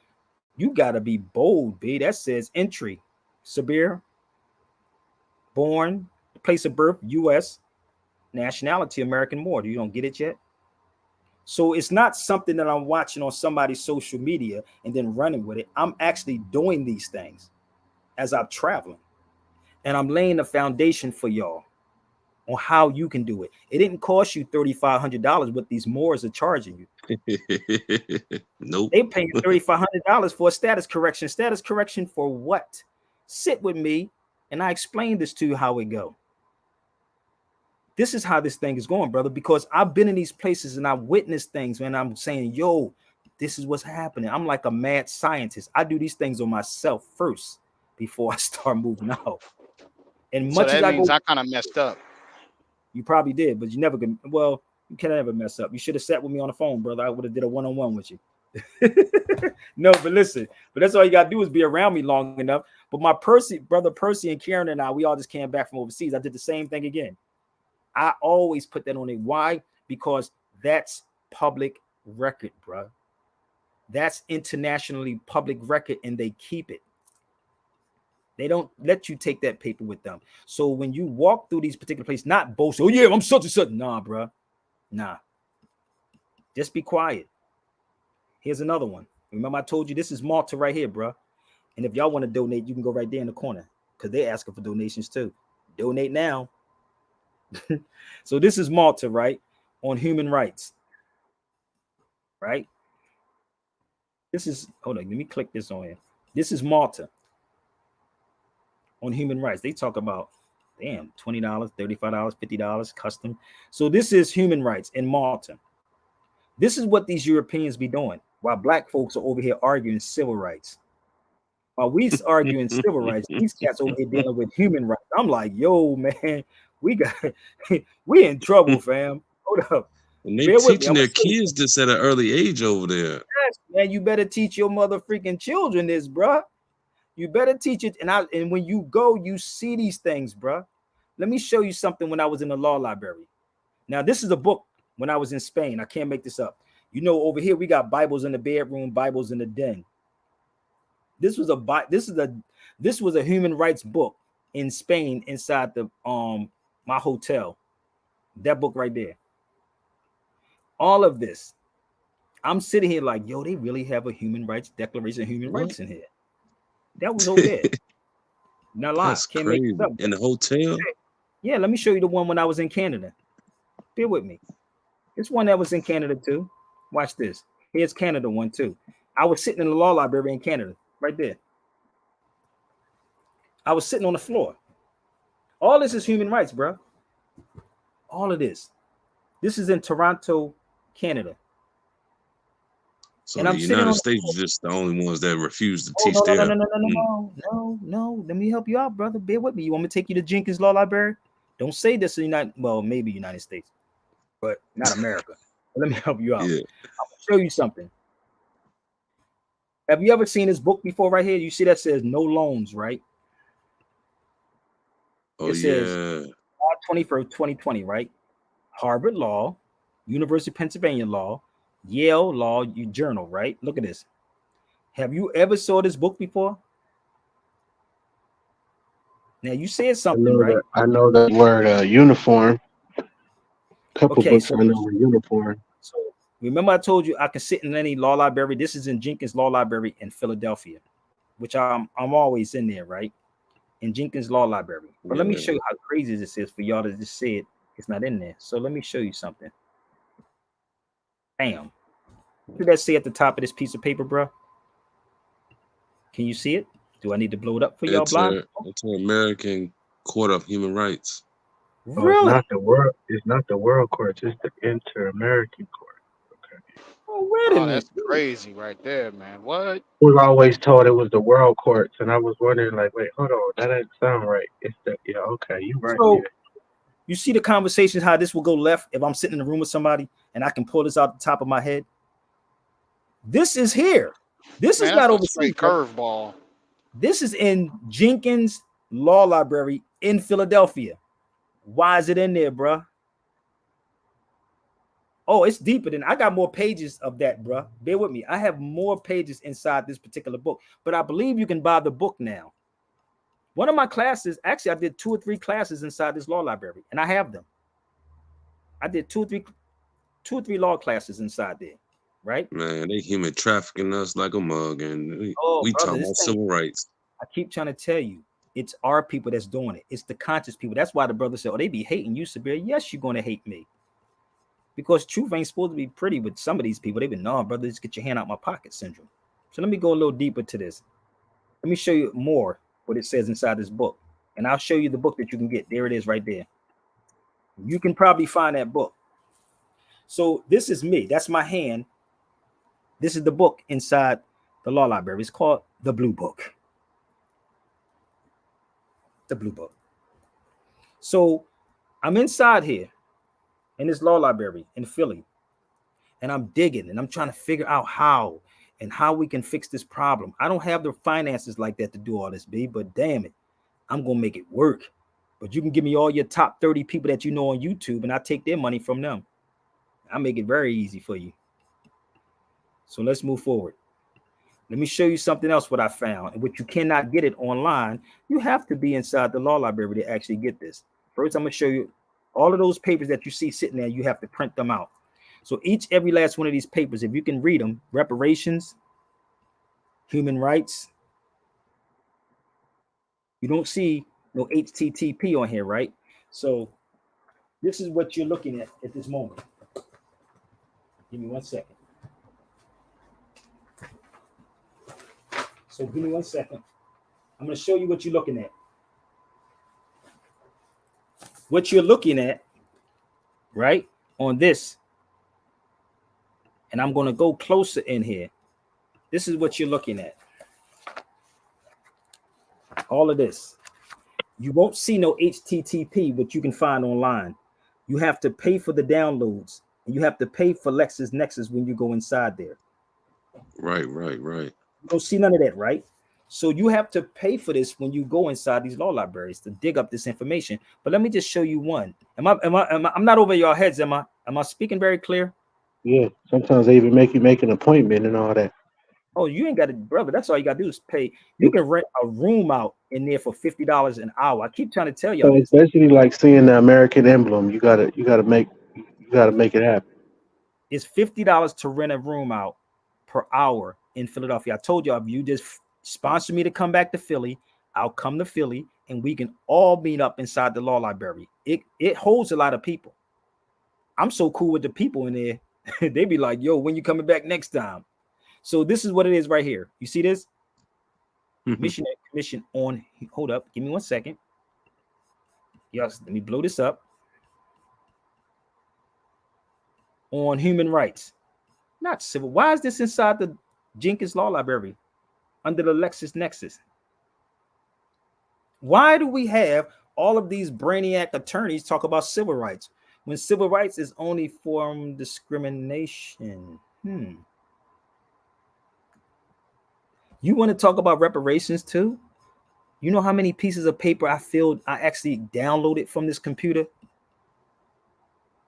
You got to be bold, B. That says entry. Sabir, born, place of birth, U.S., nationality, American Mortar. You don't get it yet? So it's not something that I'm watching on somebody's social media and then running with it. I'm actually doing these things as I'm traveling. And I'm laying the foundation for y'all on how you can do it. It didn't cost you $3,500 what these Moors are charging you. Nope. They paying $3,500 for a status correction. Status correction for what? Sit with me and I explain this to you how it go. This is how this thing is going, brother, because I've been in these places and I've witnessed things, and I'm saying, yo, this is what's happening. I'm like a mad scientist. I do these things on myself first before I start moving out. And So much as that I means go, I kind of messed up. you probably did, but you never can. Well, you can never mess up. You should have sat with me on the phone, brother. I would have did a one-on-one with you. No, but listen, but that's all you gotta do is be around me long enough. But my brother Percy and Karen and I, we all just came back from overseas. I did the same thing again. I always put that on it. Why? Because that's public record, bro. That's internationally public record, and they keep it. They don't let you take that paper with them. So when you walk through these particular places, not boast, oh yeah, I'm such and such. Nah, bro. Nah. Just be quiet. Here's another one. Remember, I told you this is Malta right here, bro. And if y'all want to donate, you can go right there in the corner because they're asking for donations too. Donate now. So this is Malta, right? On human rights, right? This is, hold on, let me click this on here. This is Malta on human rights. They talk about, damn, $20, $35, $50 custom. So this is human rights in Malta. This is what these Europeans be doing while black folks are over here arguing civil rights. While we arguing civil rights, these cats over here dealing with human rights. I'm like, yo, man, we got we in trouble, fam. Hold up. And they Bear with me. teaching I'm their gonna show you kids this at an early age over there. yes, man. You better teach your mother freaking children this, bruh. You better teach it. And when you go, you see these things, bruh. Let me show you something when I was in the law library. Now, this is a book when I was in Spain. I can't make this up. You know, over here we got Bibles in the bedroom, Bibles in the den. This was a human rights book in Spain inside the my hotel. That book right there. All of this. I'm sitting here like, yo, they really have a human rights declaration of human rights in here. That was over there. Not lie. That's Can't make crazy. this up. In the hotel? Yeah, let me show you the one when I was in Canada. Bear with me. It's one that was in Canada too. Watch this. Here's Canada one too. I was sitting in the law library in Canada, right there. I was sitting on the floor. All this is human rights, bro. All of this. This is in Toronto, Canada. So and the I'm sitting United on States is just the only ones that refuse to Oh, teach no, their. no. Let me help you out, brother. Bear with me. You want me to take you to Jenkins Law Library? Don't say this in maybe United States, but not America. Let me help you out. Yeah. I'm gonna show you something. Have you ever seen this book before right here? You see that says no loans, right? Oh, It says yeah. 21st, 2020, right? Harvard Law, University of Pennsylvania Law, Yale Law Journal, right? Look at this. Have you ever saw this book before? Now you said something, right? I know that word uniform. Couple Okay, books I know were uniform. So remember I told you I can sit in any law library. This is in Jenkins Law Library in Philadelphia, which I'm always in there, right? In Jenkins Law Library. But let me show you how crazy this is for y'all to just say it's not in there. So let me show you something. Bam. What did that say at the top of this piece of paper, bro? Can you see it? Do I need to blow it up for y'all blind? It's an American Court of Human Rights. Oh, it's not the world. It's not the world courts. It's the Inter-American Court. Okay. Oh, wait a minute. That's crazy right there, man. What? I was always told it was the world courts, and I was wondering, like, wait, hold on, that doesn't sound right. It's the okay, you right. So Yeah. you see the conversations, how this will go left if I'm sitting in a room with somebody and I can pull this out the top of my head. This is here. This is not overseas. Straight curveball. This is in Jenkins Law Library in Philadelphia. Why is it in there, bruh? Oh, it's deeper than I got more pages of that, bruh. Bear with me. I have more pages inside this particular book, but I believe you can buy the book now. One of my classes, actually, I did 2 or 3 classes inside this law library, and I have them. I did 2 or 3 law classes inside there, right? Man, they human trafficking us like a mug, and we brother, talking about civil rights. I keep trying to tell you, it's our people that's doing it. It's the conscious people. That's why the brother said, oh, they be hating you, Sabir. Yes, you're going to hate me. Because truth ain't supposed to be pretty with some of these people. They've been, no, brother, just get your hand out my pocket syndrome. So let me go a little deeper to this. Let me show you more what it says inside this book. And I'll show you the book that you can get. There it is right there. You can probably find that book. So this is me. That's my hand. This is the book inside the law library. It's called the Blue Book. The Blue Book. So I'm inside here in this law library in Philly, and I'm digging and I'm trying to figure out how we can fix this problem. I don't have the finances like that to do all this, B, but damn it, I'm gonna make it work. But you can give me all your top 30 people that you know on YouTube, and I take their money from them. I make it very easy for you. So let's move forward. Let me show you something else what I found, which you cannot get it online. You have to be inside the law library to actually get this. First, I'm gonna show you all of those papers that you see sitting there. You have to print them out. So every last one of these papers, if you can read them, reparations, human rights. You don't see no HTTP on here, right? So this is what you're looking at this moment. Give me 1 second. So give me 1 second. I'm going to show you what you're looking at. what you're looking at, right, on this, and I'm going to go closer in here. This is what you're looking at. All of this. You won't see no HTTP, but you can find online. You have to pay for the downloads, and you have to pay for LexisNexis when you go inside there. Right. You don't see none of that, right? So you have to pay for this when you go inside these law libraries to dig up this information. But let me just show you one. I'm not over your heads. Am I speaking very clear? Yeah. Sometimes they even make you make an appointment and all that. Oh, you ain't got to, brother. That's all you got to do is pay. You can rent a room out in there for $50 an hour. I keep trying to tell y'all So it's this. basically like seeing the American emblem. You gotta make it happen. It's $50 to rent a room out per hour in Philadelphia. I told y'all, if you just sponsor me to come back to Philly, I'll come to Philly and we can all meet up inside the law library. It holds a lot of people. I'm so cool with the people in there. They be like, yo, when you coming back next time? So this is what it is right here. You see this? Missionary Commission on, hold up, give me 1 second. Yes, let me blow this up. On human rights, not civil. Why is this inside the Jenkins Law Library under the LexisNexis? Why do we have all of these brainiac attorneys talk about civil rights when civil rights is only from discrimination? You want to talk about reparations too? You know how many pieces of paper I actually downloaded from this computer?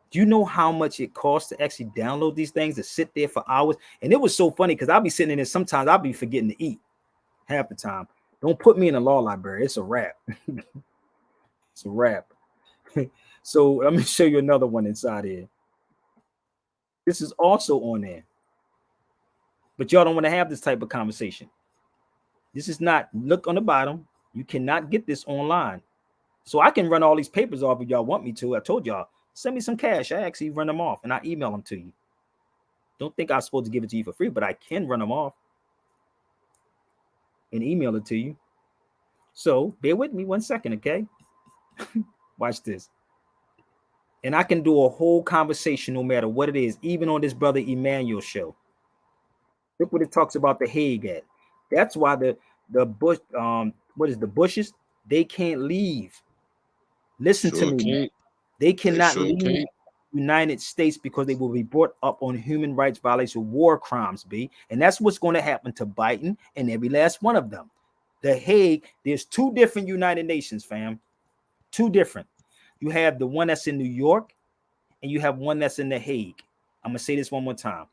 Do you know how much it costs to actually download these things, to sit there for hours? And it was so funny because I'll be sitting in there. Sometimes I'll be forgetting to eat half the time. Don't put me in a law library. It's a wrap. It's a wrap. So let me show you another one inside here. This is also on there. But y'all don't want to have this type of conversation. This is not, look on the bottom. You cannot get this online. So I can run all these papers off if y'all want me to. I told y'all, send me some cash. I actually run them off and I email them to you. Don't think I'm supposed to give it to you for free, but I can run them off and email it to you. So bear with me 1 second, okay? Watch this. And I can do a whole conversation no matter what it is, even on this brother Emmanuel show. Look what it talks about the Hague at. That's why the Bush, what is the Bushes? They can't leave. Listen to me. Can't. They cannot leave Can't. the United States because they will be brought up on human rights violation, war crimes, B. And that's what's going to happen to Biden and every last one of them. The Hague, there's two different United Nations, fam. Two different. You have the one that's in New York and you have one that's in the Hague. I'm going to say this one more time.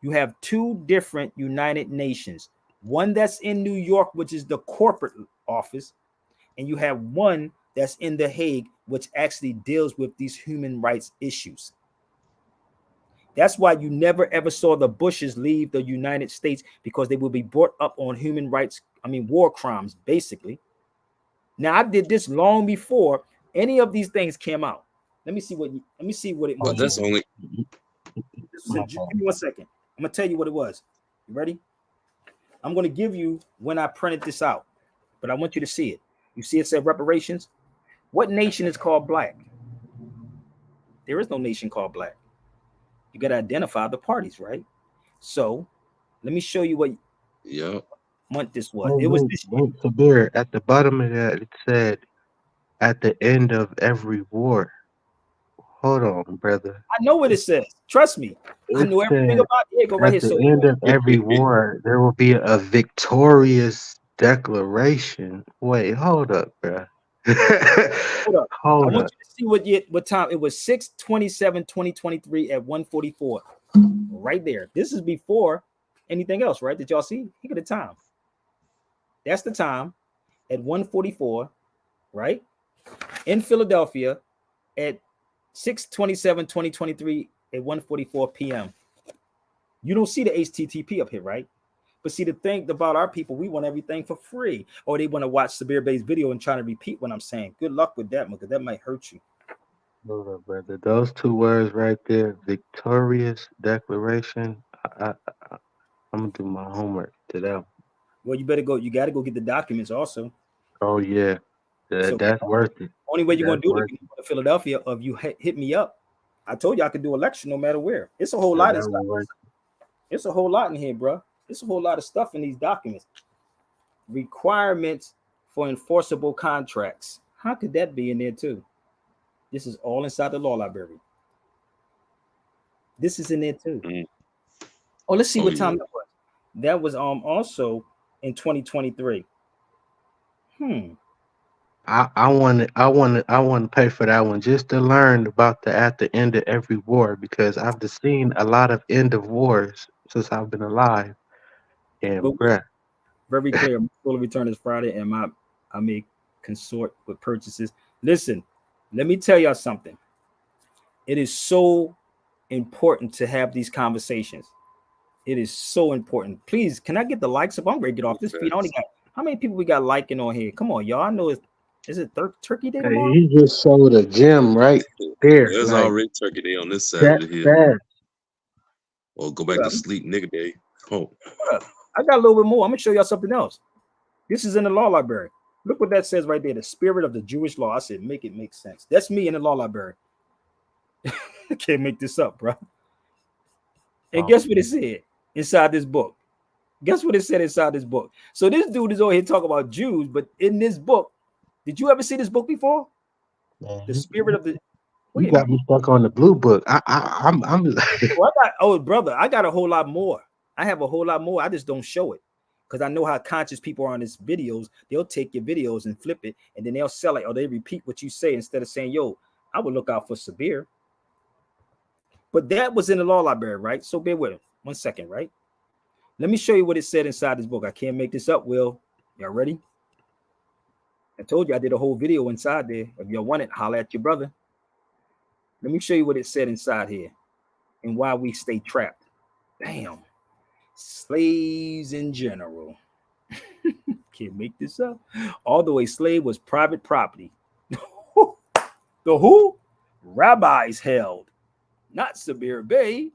You have two different United Nations. One that's in New York, which is the corporate office, and you have one that's in the Hague, which actually deals with these human rights issues. That's why you never ever saw the Bushes leave the United States, because they will be brought up on human rights, war crimes, basically. Now, I did this long before any of these things came out. Let me see what it Oh, was. that's only. Give me 1 second. I'm gonna tell you what it was. You ready? I'm gonna give you when I printed this out, but I want you to see it. You see it said reparations. What nation is called black? There is no nation called black. You gotta identify the parties, right? So let me show you what month this was. It was this year. Sabir, at the bottom of that, it said, at the end of every war. Hold on, brother. I know what it says. Trust me. I know everything about it. Go right At here. the So end of every war, there will be a victorious declaration. Wait, hold up, bro. hold up. I Hold want up. you to see what time it was. 6/27/2023 at 1:44. Right there. This is before anything else, right? Did y'all see? Look at the time. That's the time at 1:44, right? In Philadelphia at 6/27/2023 at 1:44 p.m. You don't see the HTTP up here, right? But see, the thing about our people, we want everything for free, or they want to watch Sabir Bey's video and try to repeat what I'm saying. Good luck with that, because that might hurt you. Hold up, brother. Those two words right there, victorious declaration. I'm gonna do my homework to that. Well, you better go. You got to go get the documents also. Oh yeah. So That's worth it. only way you're gonna That's do it if worth you go to Philadelphia, or if you hit me up. I told you I could do a lecture no matter where. It's a whole it. lot That inside. was worth It's a whole lot in here, bro. It's a whole lot of stuff in these documents. Requirements for enforceable contracts. How could that be in there too? This is all inside the law library. This is in there too. Mm. Oh, let's see Oh, what yeah. time that was. That was also in 2023. I want to pay for that one just to learn about the at the end of every war because I've just seen a lot of end of wars since I've been alive. And But bruh, very clear. Full return is Friday, and I may consort with purchases. Listen, let me tell y'all something. It is so important to have these conversations. It is so important. Please, can I get the likes up? I'm ready to get off this feed. I only got how many people we got liking on here? Come on, y'all. I know is it Turkey Day hey, tomorrow? he just showed a gem right there. There's Like already Turkey Day on this that Saturday here. fast. Or go back to sleep, nigga day. Oh. I got a little bit more. I'm gonna show y'all something else. This is in the law library. Look what that says right there. The spirit of the Jewish law. I said, make it make sense. That's me in the law library. I can't make this up, bro. And guess what it said inside this book? Guess what it said inside this book? So this dude is over here talking about Jews, but in this book, did you ever see this book before? Man, The spirit of the. you got me stuck on the blue book. Oh, brother, I got a whole lot more. I have a whole lot more. I just don't show it because I know how conscious people are on these videos. They'll take your videos and flip it, and then they'll sell it, or they repeat what you say instead of saying, "Yo, I would look out for Sabir." But that was in the law library, right? So bear with it. 1 second, right? Let me show you what it said inside this book. I can't make this up, Will. Y'all ready? I told you I did a whole video inside there. If y'all want it, holler at your brother. Let me show you what it said inside here and why we stay trapped. Damn. Slaves in general. Can't make this up. Although a slave was private property. The who? Rabbis held. Not Sabir Bey.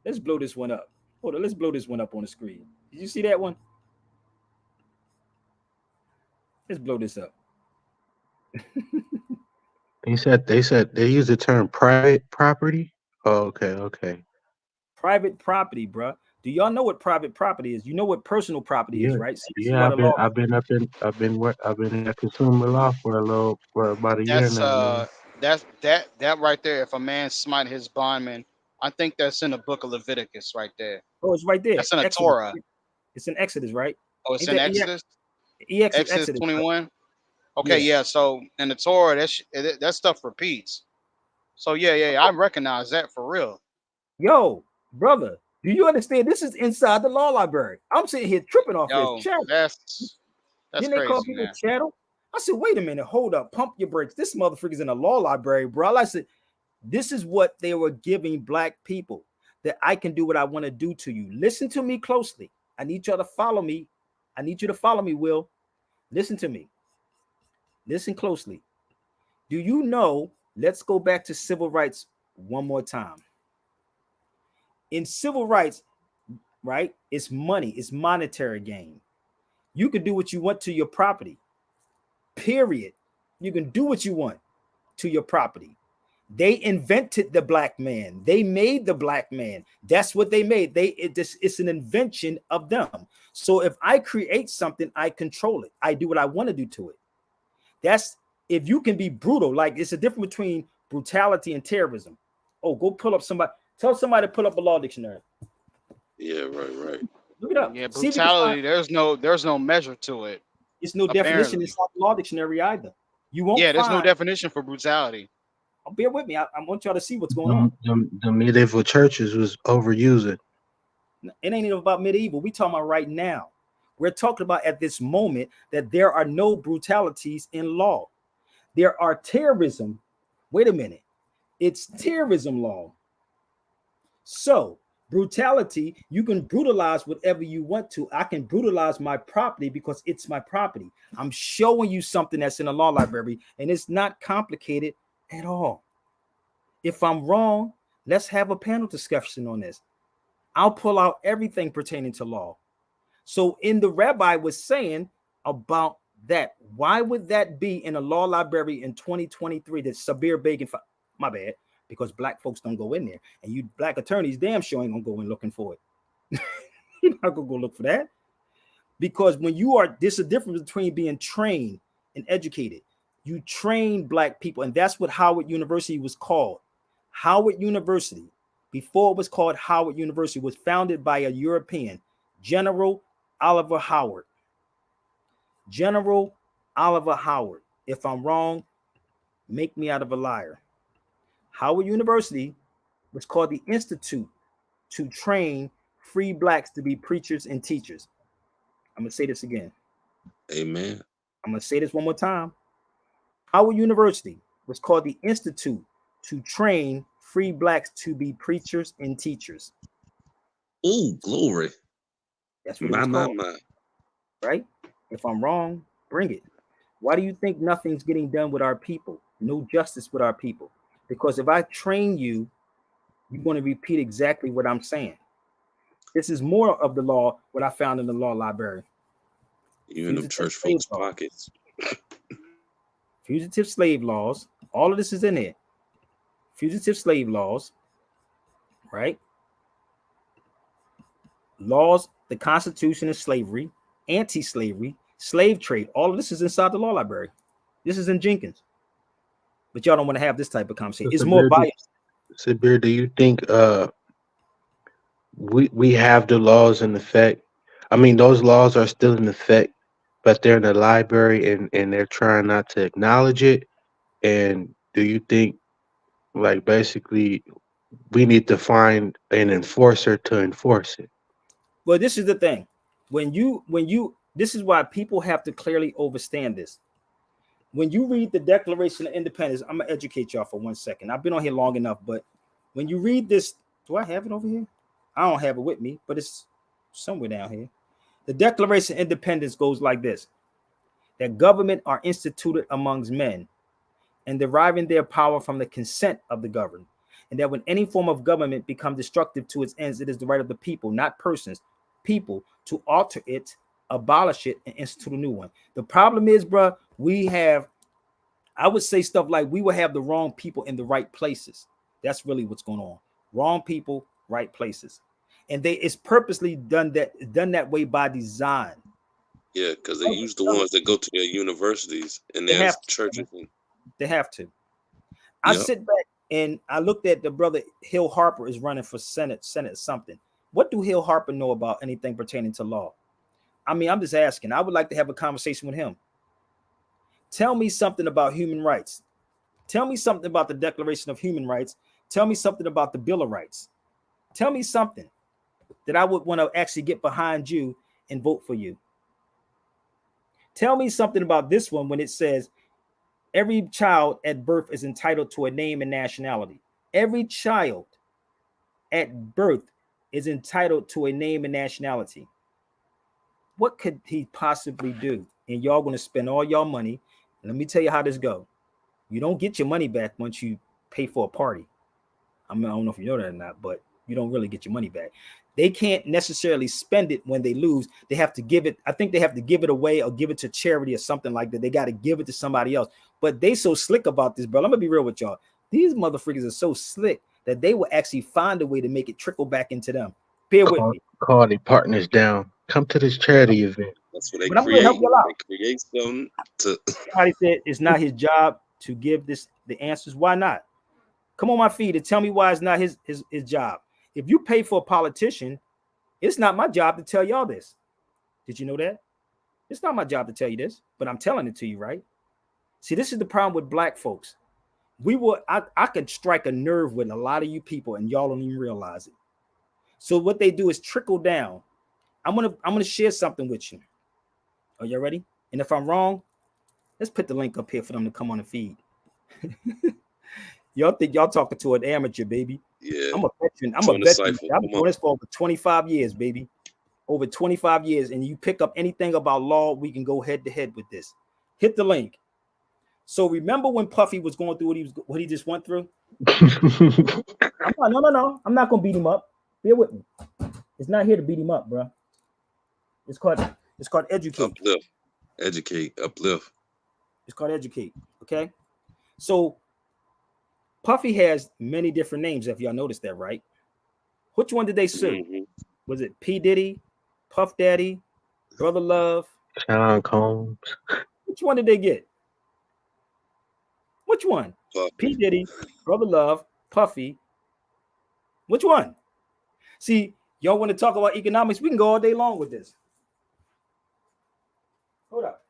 Let's blow this one up. Hold on, let's blow this one up on the screen. Did you see that one? Let's blow this up. They said they use the term private property. Oh, okay. Private property, bro. Do y'all know what private property is? You know what personal property is, right? See, this is why Yeah. the law. I've been in that consumer law for about a year That's now, man. that right there. If a man smite his bondman, I think that's in the book of Leviticus right there. Oh, it's right there. That's in the Exodus. Torah. It's in Exodus, right? Oh, it's Ain't in that Exodus. Exodus 21. Okay, yeah. So in the Torah, that stuff repeats. So yeah, I recognize that for real. Yo, brother, do you understand? This is inside the law library. I'm sitting here tripping off Yo, this chat. that's Then they call crazy, people man. chattel. I said, wait a minute, hold up, pump your brakes. This motherfucker's in a law library, bro. I said, this is what they were giving black people, that I can do what I want to do to you. Listen to me closely. I need y'all to follow me. I need you to follow me, Will. Listen to me. Listen closely. Do you know? Let's go back to civil rights one more time. In civil rights, right? It's money, it's monetary gain. You can do what you want to your property. Period. You can do what you want to your property. They invented the black man. They made the black man. That's what they made. It's an invention of them. So if I create something, I control it. I do what I want to do to it. That's if you can be brutal. Like it's a difference between brutality and terrorism. Oh, go pull up somebody. Tell somebody to pull up a law dictionary. Yeah, right. Look it up. Yeah, See if you can brutality. find, There's no measure to it. it's no definition Apparently. inside the law dictionary either. You won't Yeah, there's no find. definition for brutality. Bear with me. I want y'all to see what's going on. The medieval churches was overusing. It ain't even about medieval. We talking about right now. We're talking about at this moment that there are no brutalities in law. There are terrorism. Wait a minute. It's terrorism law. So brutality, you can brutalize whatever you want to. I can brutalize my property because it's my property. I'm showing you something that's in the law library, and it's not complicated at all. If I'm wrong, let's have a panel discussion on this. I'll pull out everything pertaining to law. So in the rabbi was saying about Why would that be in a law library in 2023 that Sabir Bey can find? My bad, because black folks don't go in there, and you black attorneys damn sure ain't gonna go in looking for it. You're not gonna go look for that, because when you are, there's a difference between being trained and educated. You train black people, and that's what Howard University was called. Howard University, before it was called Howard University, was founded by a European, General Oliver Howard. General Oliver Howard. If I'm wrong, make me out of a liar. Howard University was called the Institute to train free blacks to be preachers and teachers. I'm going to say this again. Amen. I'm going to say this one more time. Howard University was called the Institute to train free blacks to be preachers and teachers. Oh, glory. That's what it's called. Right? If I'm wrong, bring it. Why do you think nothing's getting done with our people? No justice with our people? Because if I train you, you're going to repeat exactly what I'm saying. This is more of the law, what I found in the law library. Even the church folks' pockets. Fugitive slave laws. All of this is in there. Fugitive slave laws, right? Laws, the Constitution of slavery, anti-slavery, slave trade. All of this is inside the law library. This is in Jenkins. But y'all don't want to have this type of conversation. It's more biased. Sabir, do you think we have the laws in effect? I mean, those laws are still in effect, but they're in the library and they're trying not to acknowledge it. And do you think, like, basically we need to find an enforcer to enforce it? Well, this is the thing. When you this is why people have to clearly understand this. When you read the Declaration of Independence, I'm gonna educate y'all for 1 second. I've been on here long enough, but when you read this, do I have it over here? I don't have it with me, but it's somewhere down here. The Declaration of Independence goes like this: that government are instituted amongst men and deriving their power from the consent of the governed, and that when any form of government become destructive to its ends, it is the right of the people, not persons, people, to alter it, abolish it, and institute a new one. The problem is, bro, I would say stuff like we will have the wrong people in the right places. That's really what's going on. Wrong people, right places. And it's purposely done that way by design. Yeah, because they use the ones that go to their universities and their churches. They have to. I sit back and I looked at the brother Hill Harper is running for Senate something. What do Hill Harper know about anything pertaining to law? I mean, I'm just asking. I would like to have a conversation with him. Tell me something about human rights. Tell me something about the Declaration of Human Rights. Tell me something about the Bill of Rights. Tell me something that I would want to actually get behind you and vote for you. Tell me something about this one when it says every child at birth is entitled to a name and nationality. Every child at birth is entitled to a name and nationality. What could he possibly do? And y'all going to spend all y'all money. And let me tell you how this go. You don't get your money back once you pay for a party. I mean, I don't know if you know that or not, but you don't really get your money back. They can't necessarily spend it when they lose. They have to give it. I think they have to give it away or give it to charity or something like that. They got to give it to somebody else. But they so slick about this, bro. I'm gonna be real with y'all. These motherfuckers are so slick that they will actually find a way to make it trickle back into them. Bear with me. Call the partners down. Come to this charity event. That's what they But I'm gonna help you out. They create something to. Somebody said it's not his job to give the answers. Why not? Come on my feed and tell me why it's not his job. If you pay for a politician, it's not my job to tell y'all this. Did you know that? It's not my job to tell you this, but I'm telling it to you, right? See, this is the problem with black folks. I could strike a nerve with a lot of you people, and y'all don't even realize it. So what they do is trickle down. I'm gonna share something with you. Are you ready? And if I'm wrong, let's put the link up here for them to come on the feed. Y'all think y'all talking to an amateur, baby. Yeah. I'm a veteran. I'm a veteran. I've been doing this for over 25 years, baby. Over 25 years. And you pick up anything about law, we can go head to head with this. Hit the link. So remember when Puffy was going through what he just went through? No. I'm not gonna beat him up. Bear with me. It's not here to beat him up, bro. It's called education. Educate, uplift. It's called educate. Okay. So Puffy has many different names, if y'all noticed that, right? Which one did they sue? Mm-hmm. Was it P. Diddy, Puff Daddy, Brother Love? Sean Combs. Which one did they get? Which one? P. Diddy, Brother Love, Puffy. Which one? See, y'all want to talk about economics? We can go all day long with this. Hold up.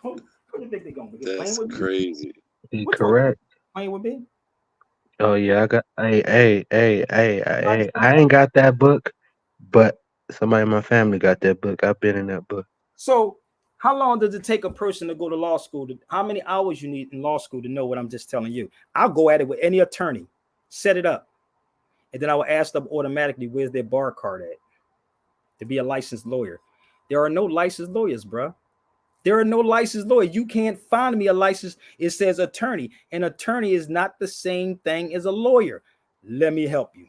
Who do you think they're going? That's crazy. Correct. Playing with me? Oh yeah, I got. Hey, I ain't got that book, but somebody in my family got that book. I've been in that book. So, how long does it take a person to go to law school? How many hours you need in law school to know what I'm just telling you? I'll go at it with any attorney, set it up, and then I will ask them automatically where's their bar card at to be a licensed lawyer. There are no licensed lawyers, bro. There are no licensed lawyers. You can't find me a license. It says attorney. An attorney is not the same thing as a lawyer. Let me help you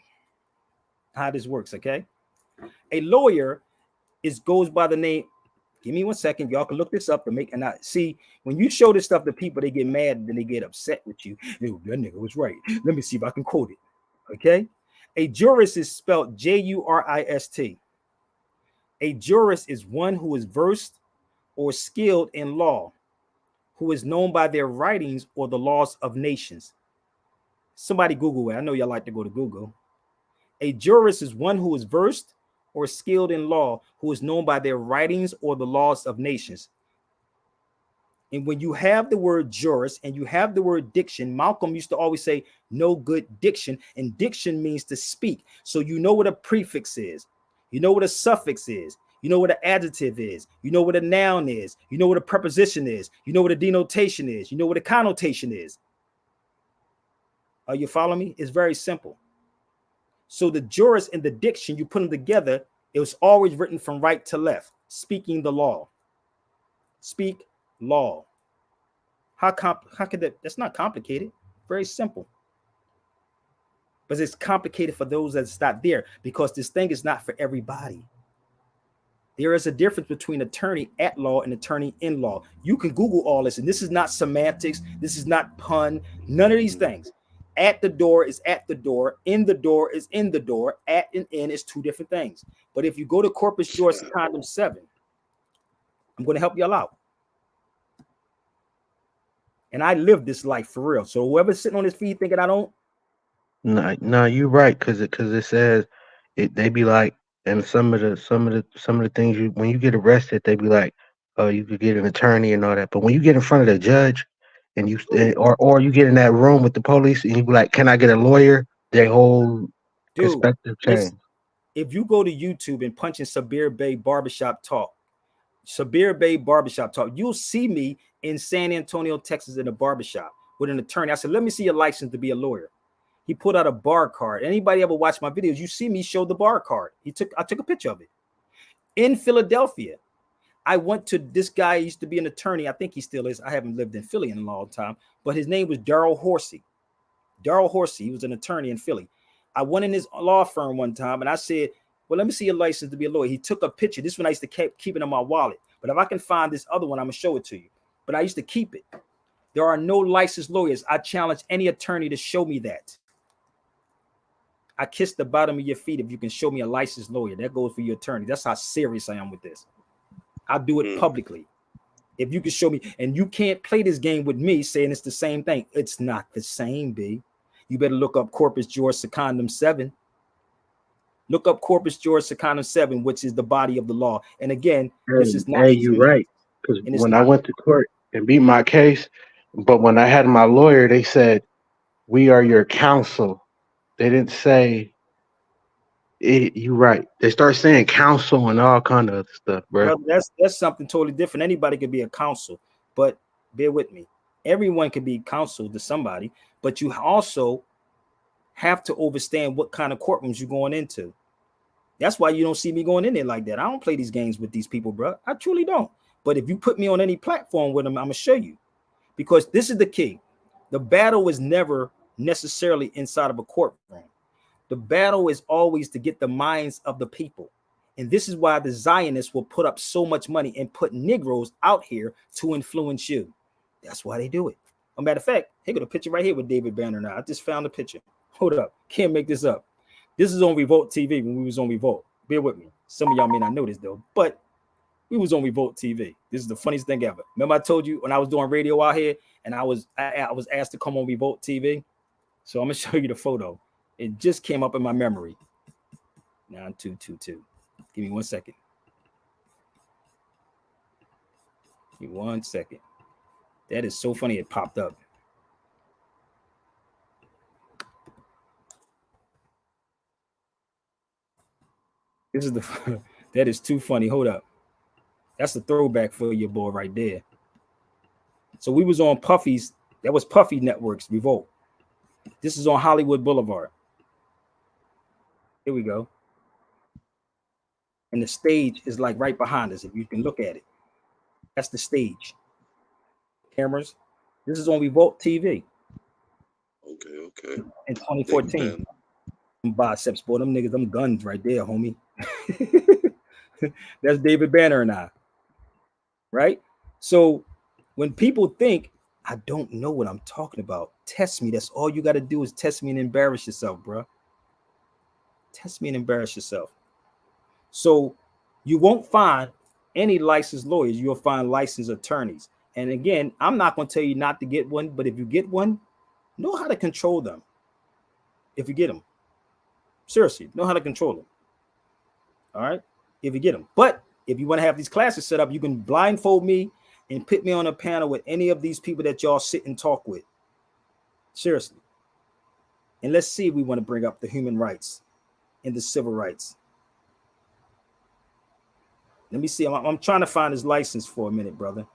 how this works, okay? A lawyer goes by the name. Give me 1 second. Y'all can look this up and see when you show this stuff to people, they get mad and then they get upset with you. Ew, that nigga was right. Let me see if I can quote it. Okay. A jurist is spelled Jurist. A jurist is one who is versed or skilled in law, who is known by their writings or the laws of nations. Somebody Google it. I know y'all like to go to Google. A jurist is one who is versed or skilled in law, who is known by their writings or the laws of nations. And when you have the word jurist and you have the word diction, Malcolm used to always say, no good diction. And diction means to speak. So you know what a prefix is. You know what a suffix is. You know what an adjective is. You know what a noun is. You know what a preposition is. You know what a denotation is. You know what a connotation is. Are you following me? It's very simple. So the jurist and the diction, you put them together, it was always written from right to left, speaking the law. Speak law. How could that's not complicated. Very simple. But it's complicated for those that's not there because this thing is not for everybody. There is a difference between attorney at law and attorney in law. You can Google all this, and this is not semantics. This is not pun. None of these things. At the door is at the door. In the door is in the door. At and in is two different things. But if you go to Corpus Juris Secundum 7, I'm going to help y'all out. And I live this life for real. So whoever's sitting on this feed thinking I don't. No, you're right, cause it says it. They be like, and some of the things when you get arrested, they be like, oh, you could get an attorney and all that. But when you get in front of the judge, and or you get in that room with the police, and you be like, can I get a lawyer? Their whole perspective change. If you go to YouTube and punch in Sabir Bey Barbershop Talk, Sabir Bey Barbershop Talk, you'll see me in San Antonio, Texas, in a barbershop with an attorney. I said, let me see your license to be a lawyer. He put out a bar card. Anybody ever watch my videos, you see me show the bar card. I took a picture of it. In Philadelphia, I went to this guy. He used to be an attorney. I think he still is. I haven't lived in Philly in a long time, but his name was Darrell Horsey. Darrell Horsey. He was an attorney in Philly. I went in his law firm one time and I said, well, let me see your license to be a lawyer. He took a picture. This one I used to keep it in my wallet. But if I can find this other one, I'm going to show it to you. But I used to keep it. There are no licensed lawyers. I challenge any attorney to show me that. I kiss the bottom of your feet if you can show me a licensed lawyer. That goes for your attorney. That's how serious I am with this. I'll do it publicly. If you can show me, and you can't play this game with me saying it's the same thing. It's not the same, B. You better look up Corpus Juris Secundum 7. Look up Corpus Juris Secundum 7, which is the body of the law. And again, this is not. Hey, you're right. Because when I went to court and beat my case, but when I had my lawyer, they said, we are your counsel. They didn't say it. You're right. They start saying counsel and all kind of other stuff, bro. Well, that's something totally different. Anybody could be a counsel, but bear with me. Everyone can be counsel to somebody, but you also have to understand what kind of courtrooms you're going into. That's why you don't see me going in there like that. I don't play these games with these people, bro. I truly don't. But if you put me on any platform with them, I'm gonna show you, because this is the key. The battle is never necessarily inside of a courtroom. The battle is always to get the minds of the people. And this is why the Zionists will put up so much money and put Negroes out here to influence you. That's why they do it. As a matter of fact, here got a picture right here with David Banner now. I just found a picture. Hold up. Can't make this up. This is on Revolt TV when we was on Revolt. Bear with me. Some of y'all may not know this though, but we was on Revolt TV. This is the funniest thing ever. Remember I told you when I was doing radio out here and I was asked to come on Revolt TV? So I'm going to show you the photo. It just came up in my memory. 9222. Give me 1 second. Give me 1 second. That is so funny. It popped up. This is the that is too funny. Hold up. That's the throwback for your boy right there. So we was on Puffy's. That was Puffy Network's Revolt. This is on Hollywood Boulevard. Here we go. And the stage is like right behind us. If you can look at it, that's the stage. Cameras. This is on Revolt TV. Okay. In 2014. Them biceps, boy. Them niggas, them guns right there, homie. That's David Banner and I. Right? So when people think, I don't know what I'm talking about, test me. That's all you got to do is test me and embarrass yourself, bro. Test me and embarrass yourself. So you won't find any licensed lawyers. You'll find licensed attorneys. And again, I'm not going to tell you not to get one, but if you get one, know how to control them. If you get them. Seriously, know how to control them. All right? If you get them. But if you want to have these classes set up, you can blindfold me and put me on a panel with any of these people that y'all sit and talk with. Seriously. And let's see if we want to bring up the human rights and the civil rights. Let me see. I'm trying to find his license for a minute, brother.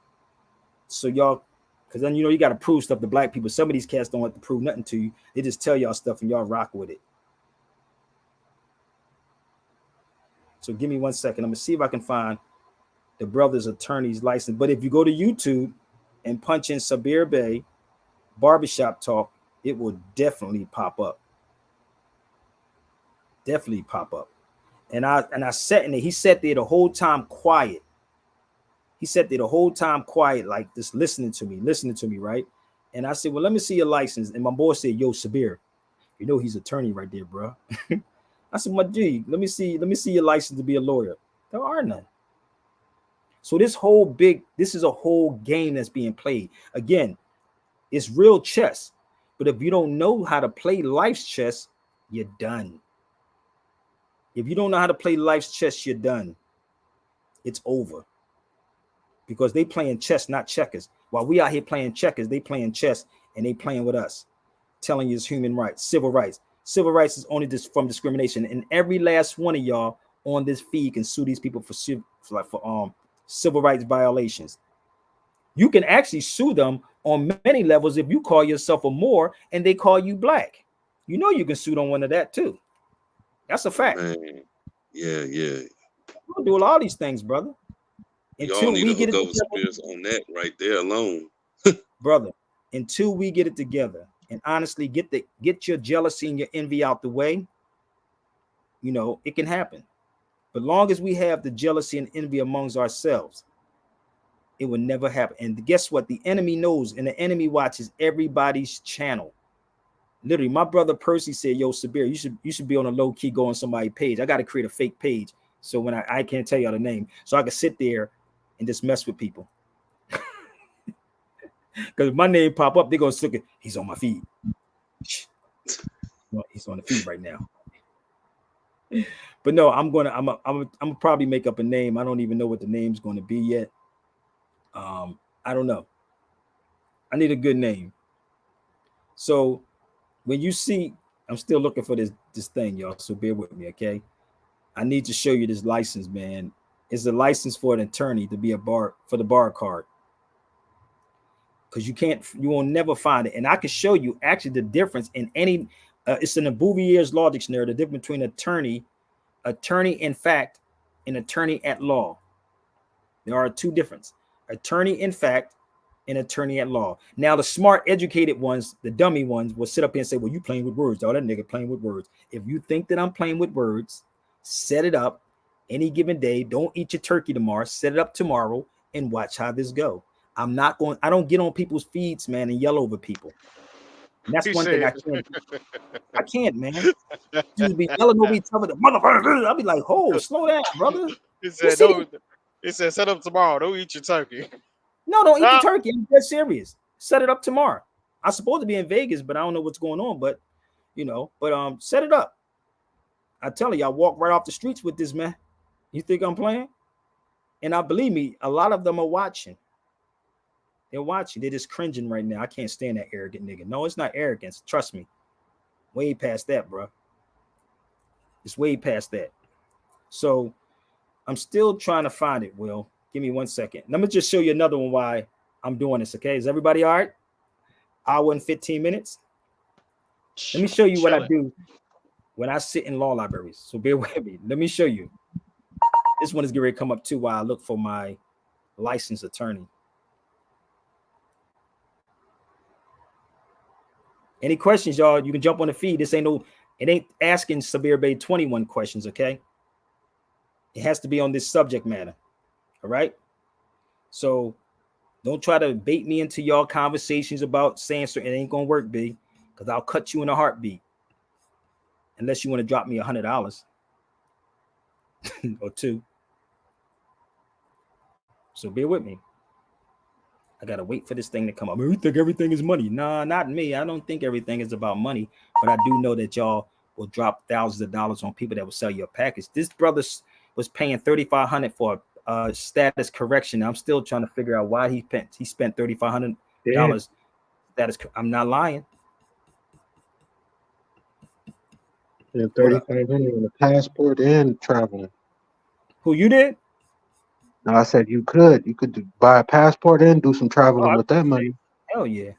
So y'all, because then, you got to prove stuff to black people. Some of these cats don't have to prove nothing to you. They just tell y'all stuff and y'all rock with it. So give me 1 second. I'm going to see if I can find the brother's attorney's license. But if you go to YouTube and punch in Sabir Bey barbershop talk, it will definitely pop up. Definitely pop up. And I sat in there. He sat there the whole time quiet. He sat there the whole time quiet, like just listening to me, right? And I said, well, let me see your license. And my boy said, yo, Sabir, he's attorney right there, bro. I said, my G, let me see your license to be a lawyer. There are none. So this is a whole game that's being played. Again, it's real chess. But if you don't know how to play life's chess, you're done. If you don't know how to play life's chess, you're done. It's over. Because they playing chess, not checkers. While we out here playing checkers, they playing chess and they playing with us, telling you it's human rights, civil rights. Civil rights is only from discrimination. And every last one of y'all on this feed can sue these people for civil rights violations. You can actually sue them on many levels if you call yourself a Moor and they call you black. You can sue on one of that too. That's a fact. Man. Yeah. We'll do all these things, brother. Y'all need to hook up with Spears on that right there alone. Brother, until we get it together and honestly get your jealousy and your envy out the way, it can happen. But long as we have the jealousy and envy amongst ourselves, it will never happen. And guess what? The enemy knows, and the enemy watches everybody's channel. Literally, my brother Percy said, yo, Sabir, you should be on a low key, go on somebody's page. I got to create a fake page. So when I can't tell y'all the name, so I can sit there and just mess with people. Because if my name pop up, they're going to look at, he's on my feed. Well, he's on the feed right now. But no, I'm gonna probably make up a name. I don't even know what the name's going to be yet. I don't know. I need a good name. So when you see, I'm still looking for this thing, y'all. So bear with me, okay? I need to show you this license, man. It's a license for an attorney to be for the bar card. Because you will never find it. And I can show you actually the difference in any, it's in the Bouvier's Law Dictionary, the difference between attorney in fact, and attorney at law. There are two differences. Attorney in fact and attorney at law. Now, the smart, educated ones, the dummy ones, will sit up here and say, well, you playing with words. Oh, that nigga playing with words. If you think that I'm playing with words, set it up any given day. Don't eat your turkey tomorrow. Set it up tomorrow and watch how this go. I don't get on people's feeds, man, and yell over people. And that's He one thing said. I can't do. I can't, man. You be yelling over each other, the motherfucker. I'll be like, "Oh, slow down, brother." He You said, see? "No." He said, "Set up tomorrow. Don't eat your turkey." No, don't eat the Ah, turkey. I'm dead serious. Set it up tomorrow. I'm supposed to be in Vegas, but I don't know what's going on. But set it up. I tell you, I walk right off the streets with this, man. You think I'm playing? And I believe me, a lot of them are watching. They're watching. They're just cringing right now. I can't stand that arrogant nigga. No, it's not arrogance. Trust me. Way past that, bro. It's way past that. So I'm still trying to find it, Will. Give me 1 second. Let me just show you another one why I'm doing this, okay? Is everybody all right? Hour and 15 minutes. Let me show you what I chilling. do when I sit in law libraries. So bear with me. Let me show you. This one is getting ready to come up too while I look for my licensed attorney. Any questions, y'all? You can jump on the feed. It ain't asking Sabir Bey 21 questions, okay? It has to be on this subject matter. All right. So don't try to bait me into y'all conversations about saying certain. It ain't gonna work, B, because I'll cut you in a heartbeat. Unless you want to drop me $100 or two. So bear with me. I gotta wait for this thing to come up. We think everything is money. Nah, not me. I don't think everything is about money, but I do know that y'all will drop thousands of dollars on people that will sell you a package. This brother was paying $3,500 for a status correction. I'm still trying to figure out why he spent $3,500. I'm not lying. And 3,500 on a passport and traveling. Who you did? No, I said you could buy a passport and do some Oh, traveling with that money. hell yeah.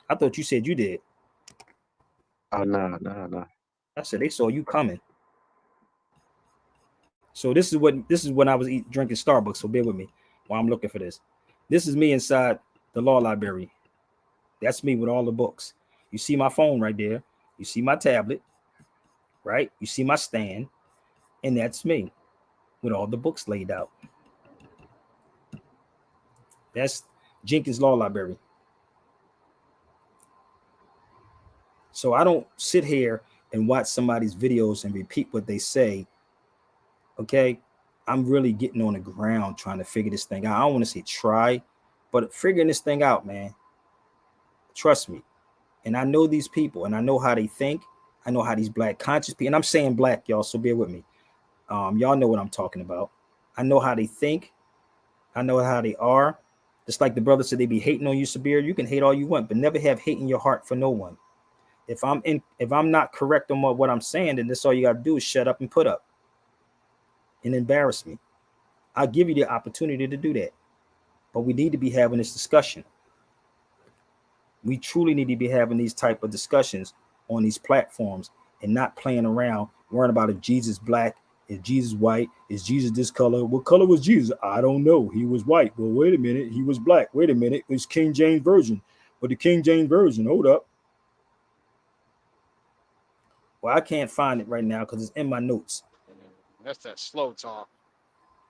I thought you said you did. Oh no. I said they saw you coming. So this is when I was drinking Starbucks. So bear with me while I'm looking for this. This is me inside the law library. That's me with all the books. You see my phone right there. You see my tablet, right? You see my stand, and that's me with all the books laid out. That's Jenkins Law Library. So I don't sit here and watch somebody's videos and repeat what they say. Okay. I'm really getting on the ground trying to figure this thing out. I don't want to say try, but figuring this thing out, man. Trust me. And I know these people and I know how they think. I know how these black conscious people, and I'm saying black, y'all, so bear with me. Y'all know what I'm talking about. I know how they think. I know how they are. Just like the brother said, they be hating on you, Sabir. You can hate all you want, but never have hate in your heart for no one. If I'm not correct on what I'm saying, then that's all you got to do is shut up and put up and embarrass me. I'll give you the opportunity to do that. But we need to be having this discussion. We truly need to be having these type of discussions on these platforms and not playing around worrying about if Jesus black, is Jesus white, is Jesus this color, what color was Jesus? I don't know. He was white. Well, wait a minute, he was black. Wait a minute, it's King James Version. But the King James Version, hold up. Well, I can't find it right now because it's in my notes. That's that slow talk.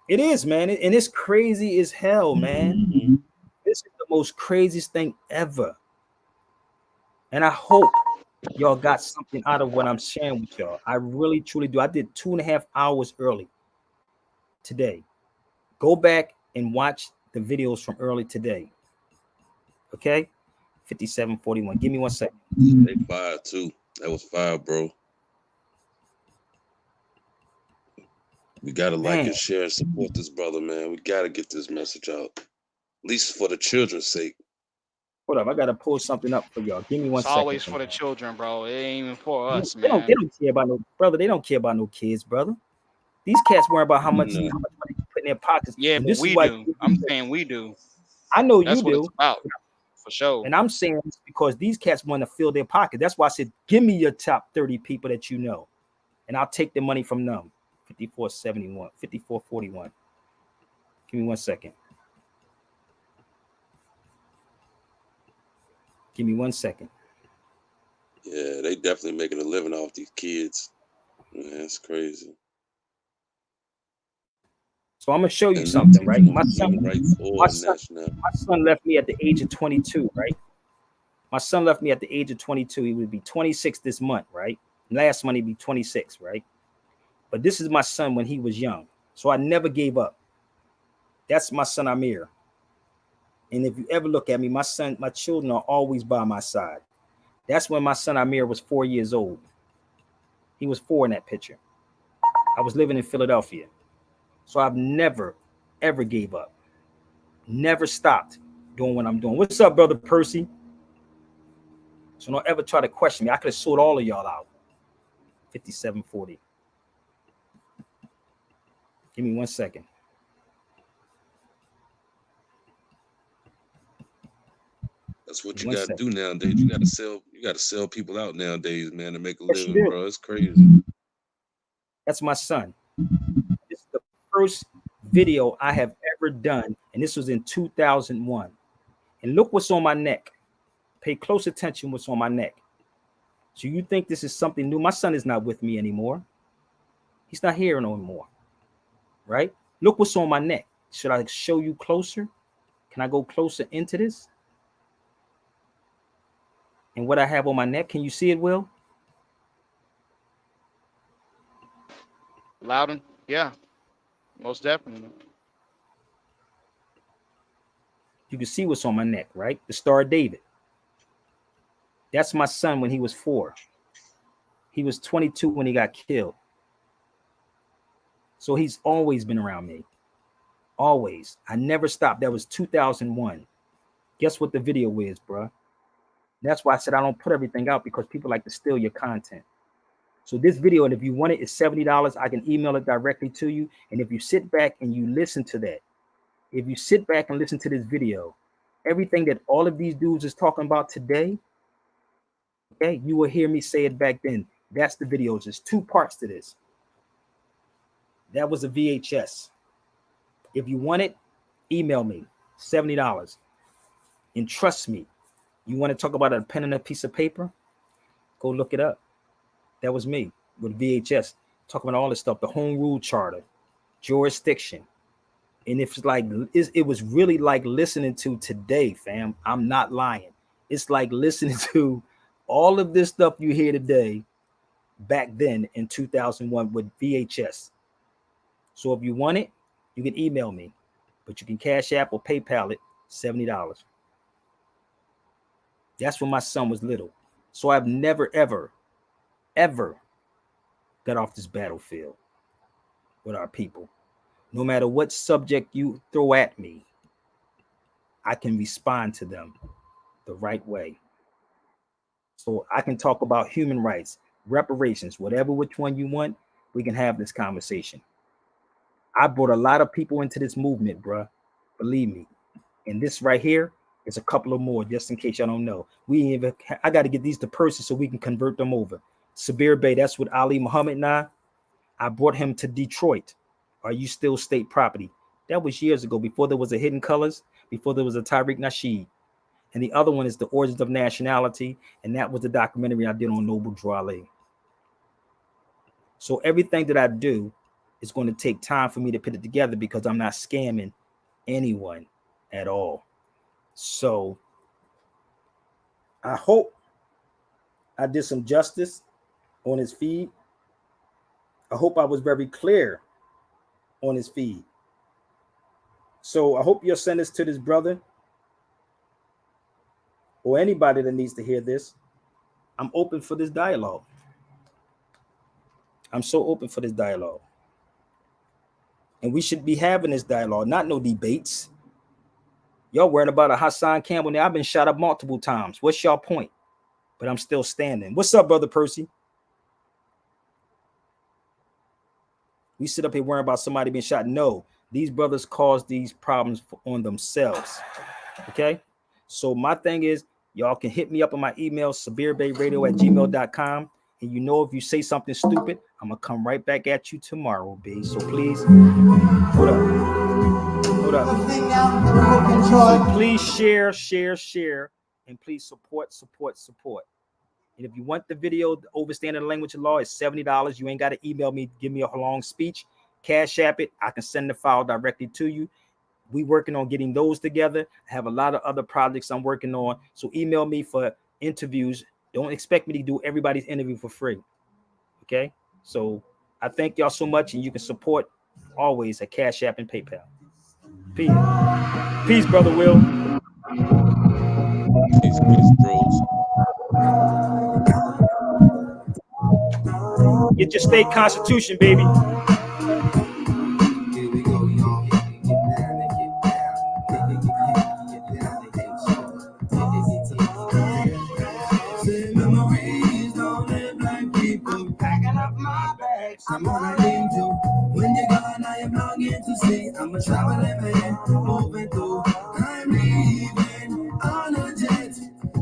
It is, man, and it's crazy as hell, man. This is the most craziest thing ever. And I hope y'all got something out of what I'm sharing with y'all. I really, truly do. I did 2.5 hours early today. Go back and watch the videos from early today. Okay? 5741. Give me 1 second. They fired too. That was fire, bro. We gotta like Man, and share and support this brother, man. We gotta get this message out. At least for the children's sake. hold up. I gotta pull something up for y'all. Give me 1 It's second. always for the children, bro. It ain't even for They us, don't, they man. don't care about no brother. They don't care about no kids, brother. These cats worry about how much No. money they put in their pockets. Yeah, And but this is we why do. I'm saying we do. I know you That's what it's do. about, for sure. And I'm saying this because these cats want to fill their pocket. That's why I said, give me your top 30 people that you know, and I'll take the money from them. 5471, 5441. Give me 1 second. Give me 1 second. Yeah, they definitely making a living off these kids. Man, that's crazy. So I'm gonna show you And something, teaching right? them human rights or national. My son left me at the age of 22, right? My son left me at the age of 22. He would be 26 this month, right? Last month he'd be 26, right? But this is my son when he was young. So I never gave up. That's my son Amir. And if you ever look at me, my children are always by my side. That's when my son Amir was 4 years old. He was 4 in that picture. I was living in Philadelphia. So I've never, ever gave up. Never stopped doing what I'm doing. What's up, brother Percy? So don't ever try to question me. I could have sold all of y'all out. 5740. Give me 1 second. That's what you gotta do nowadays. You gotta sell people out nowadays, man, to make a living, bro. It's crazy. That's my son. This is the first video I have ever done, and this was in 2001. And look what's on my neck. Pay close attention what's on my neck. So you think this is something new? My son is not with me anymore. He's not here no more, right? Look what's on my neck. Should I show you closer? Can I go closer into this? And what I have on my neck, can you see it, Will? Loudon, yeah, most definitely. You can see what's on my neck, right? The Star of David. That's my son when he was 4. He was 22 when he got killed. So he's always been around me. Always. I never stopped. That was 2001. Guess what the video is, bro? That's why I said I don't put everything out, because people like to steal your content. So this video, and if you want it, it's $70. I can email it directly to you. And if you sit back and you listen to that, if you sit back and listen to this video, everything that all of these dudes is talking about today, okay, you will hear me say it back then. That's the videos. There's 2 parts to this. That was a VHS. If you want it, email me, $70. And trust me, you want to talk about a pen and a piece of paper? Go look it up. That was me with VHS, talking about all this stuff, the Home Rule Charter, jurisdiction. And it's like, it was really like listening to today, fam. I'm not lying. It's like listening to all of this stuff you hear today back then in 2001 with VHS. So if you want it, you can email me, but you can Cash App or PayPal it, $70. That's when my son was little. So I've never, ever got off this battlefield with our people. No matter what subject you throw at me, I can respond to them the right way. So I can talk about human rights, reparations, whatever which one you want, we can have this conversation. I brought a lot of people into this movement, bruh. Believe me. And this right here is a couple of more, just in case y'all don't know. I got to get these to Percy so we can convert them over. Sabir Bey, that's with Ali Muhammad now. I brought him to Detroit. Are you still state property? That was years ago, before there was a Hidden Colors, before there was a Tariq Nasheed. And the other one is The Origins of Nationality, and that was the documentary I did on Noble Drew Ali. So everything that I do is going to take time for me to put it together, because I'm not scamming anyone at all. So I hope I did some justice on his feed. I hope I was very clear on his feed. So I hope you'll send this to this brother or anybody that needs to hear this. I'm open for this dialogue. I'm so open for this dialogue. And we should be having this dialogue, not no debates. Y'all worrying about a Hassan Campbell now. I've been shot up multiple times. What's y'all point? But I'm still standing. What's up, brother Percy? We sit up here worrying about somebody being shot. No, these brothers caused these problems on themselves. Okay? So my thing is, y'all can hit me up on my email, sabirbayradio@gmail.com. And you know, if you say something stupid, I'm going to come right back at you tomorrow, B. So please, hold up. So please share, and please support. And if you want the video, Overstanding the Language of Law, is $70. You ain't got to email me, give me a long speech. Cash App it. I can send the file directly to you. We working on getting those together. I have a lot of other projects I'm working on. So email me for interviews. Don't expect me to do everybody's interview for free. Okay. So I thank y'all so much, and you can support always at Cash App and PayPal. Peace. Peace, Brother Will. Peace, bros. Get your state constitution, baby. Here we go, y'all. Get down and get down. Get down and get short. Say memories don't live like people. Packing up my bags, I'm on an angel. When you're gone, I am longing to see. I'm a traveling man, moving through. I'm leaving on a jet.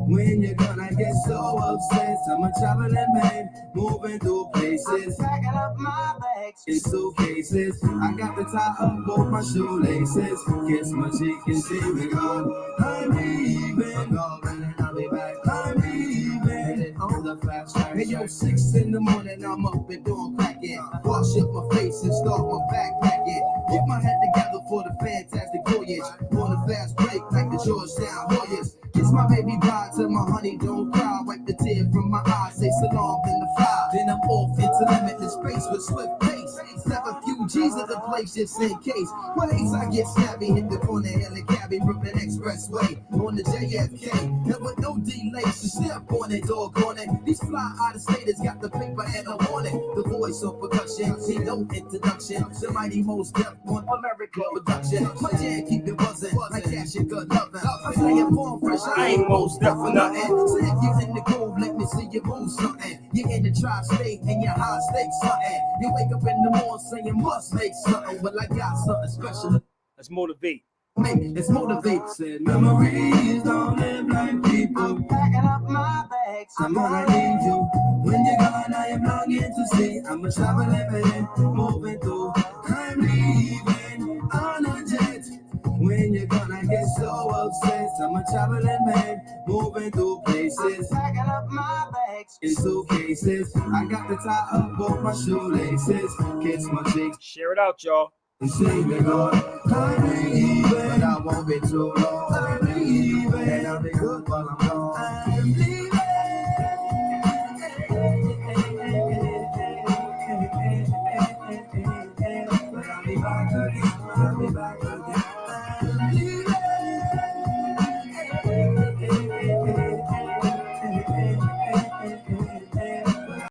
When you're gone, I get so upset. I'm a traveling man, moving through places. Packing up my bags in suitcases. I got to tie up both my shoelaces. Kiss my cheek and say we gone. I'm leaving. I'm gone and I'll be back. I'm leaving on the fast track. Hey yo, 6 in the morning, I'm up and doing cracking. Wash up my face and start my backpacking. Get my head together for the fantastic voyage. On a fast break like the Georgetown Warriors. Kiss my baby bride till my honey don't cry. Wipe the tear from my eyes, say salam in the fly. Then I'm off into limitless space with swift pace. Snap a few G's at the place just in case. Ways I get snappy, hit the corner, Helicabby, Brooklyn Expressway on the JFK. And with no delays, to step on it, doggone it. These fly out of staters got the paper and I want it. The voice of percussion, see no introduction. The mighty most deaf on America production. My jam keep it buzzing like cash and good loving. I'm saying born fresh, I ain't most deaf for nothing. So if you in the groove, let me see you move something. You're in the tri-state and you're high stakes something. You wake up in the morning saying must make something. Well, I got something special. Let's motivate. It's motivation. Memories don't live like people. I'm packing up my bags. I'm on an angel. When you're gone, I am longing to see. I'm a traveling man, moving through. I'm leaving on a jet. When you're gone, I get so upset. I'm a traveling man, moving through places. I'm packing up my bags in suitcases. I got to tie up both my shoelaces. Kiss my cheeks. Share it out, y'all. And say the Lord, I'm leaving, but I won't be too long. I'm leaving, and I'll be good while I'm gone.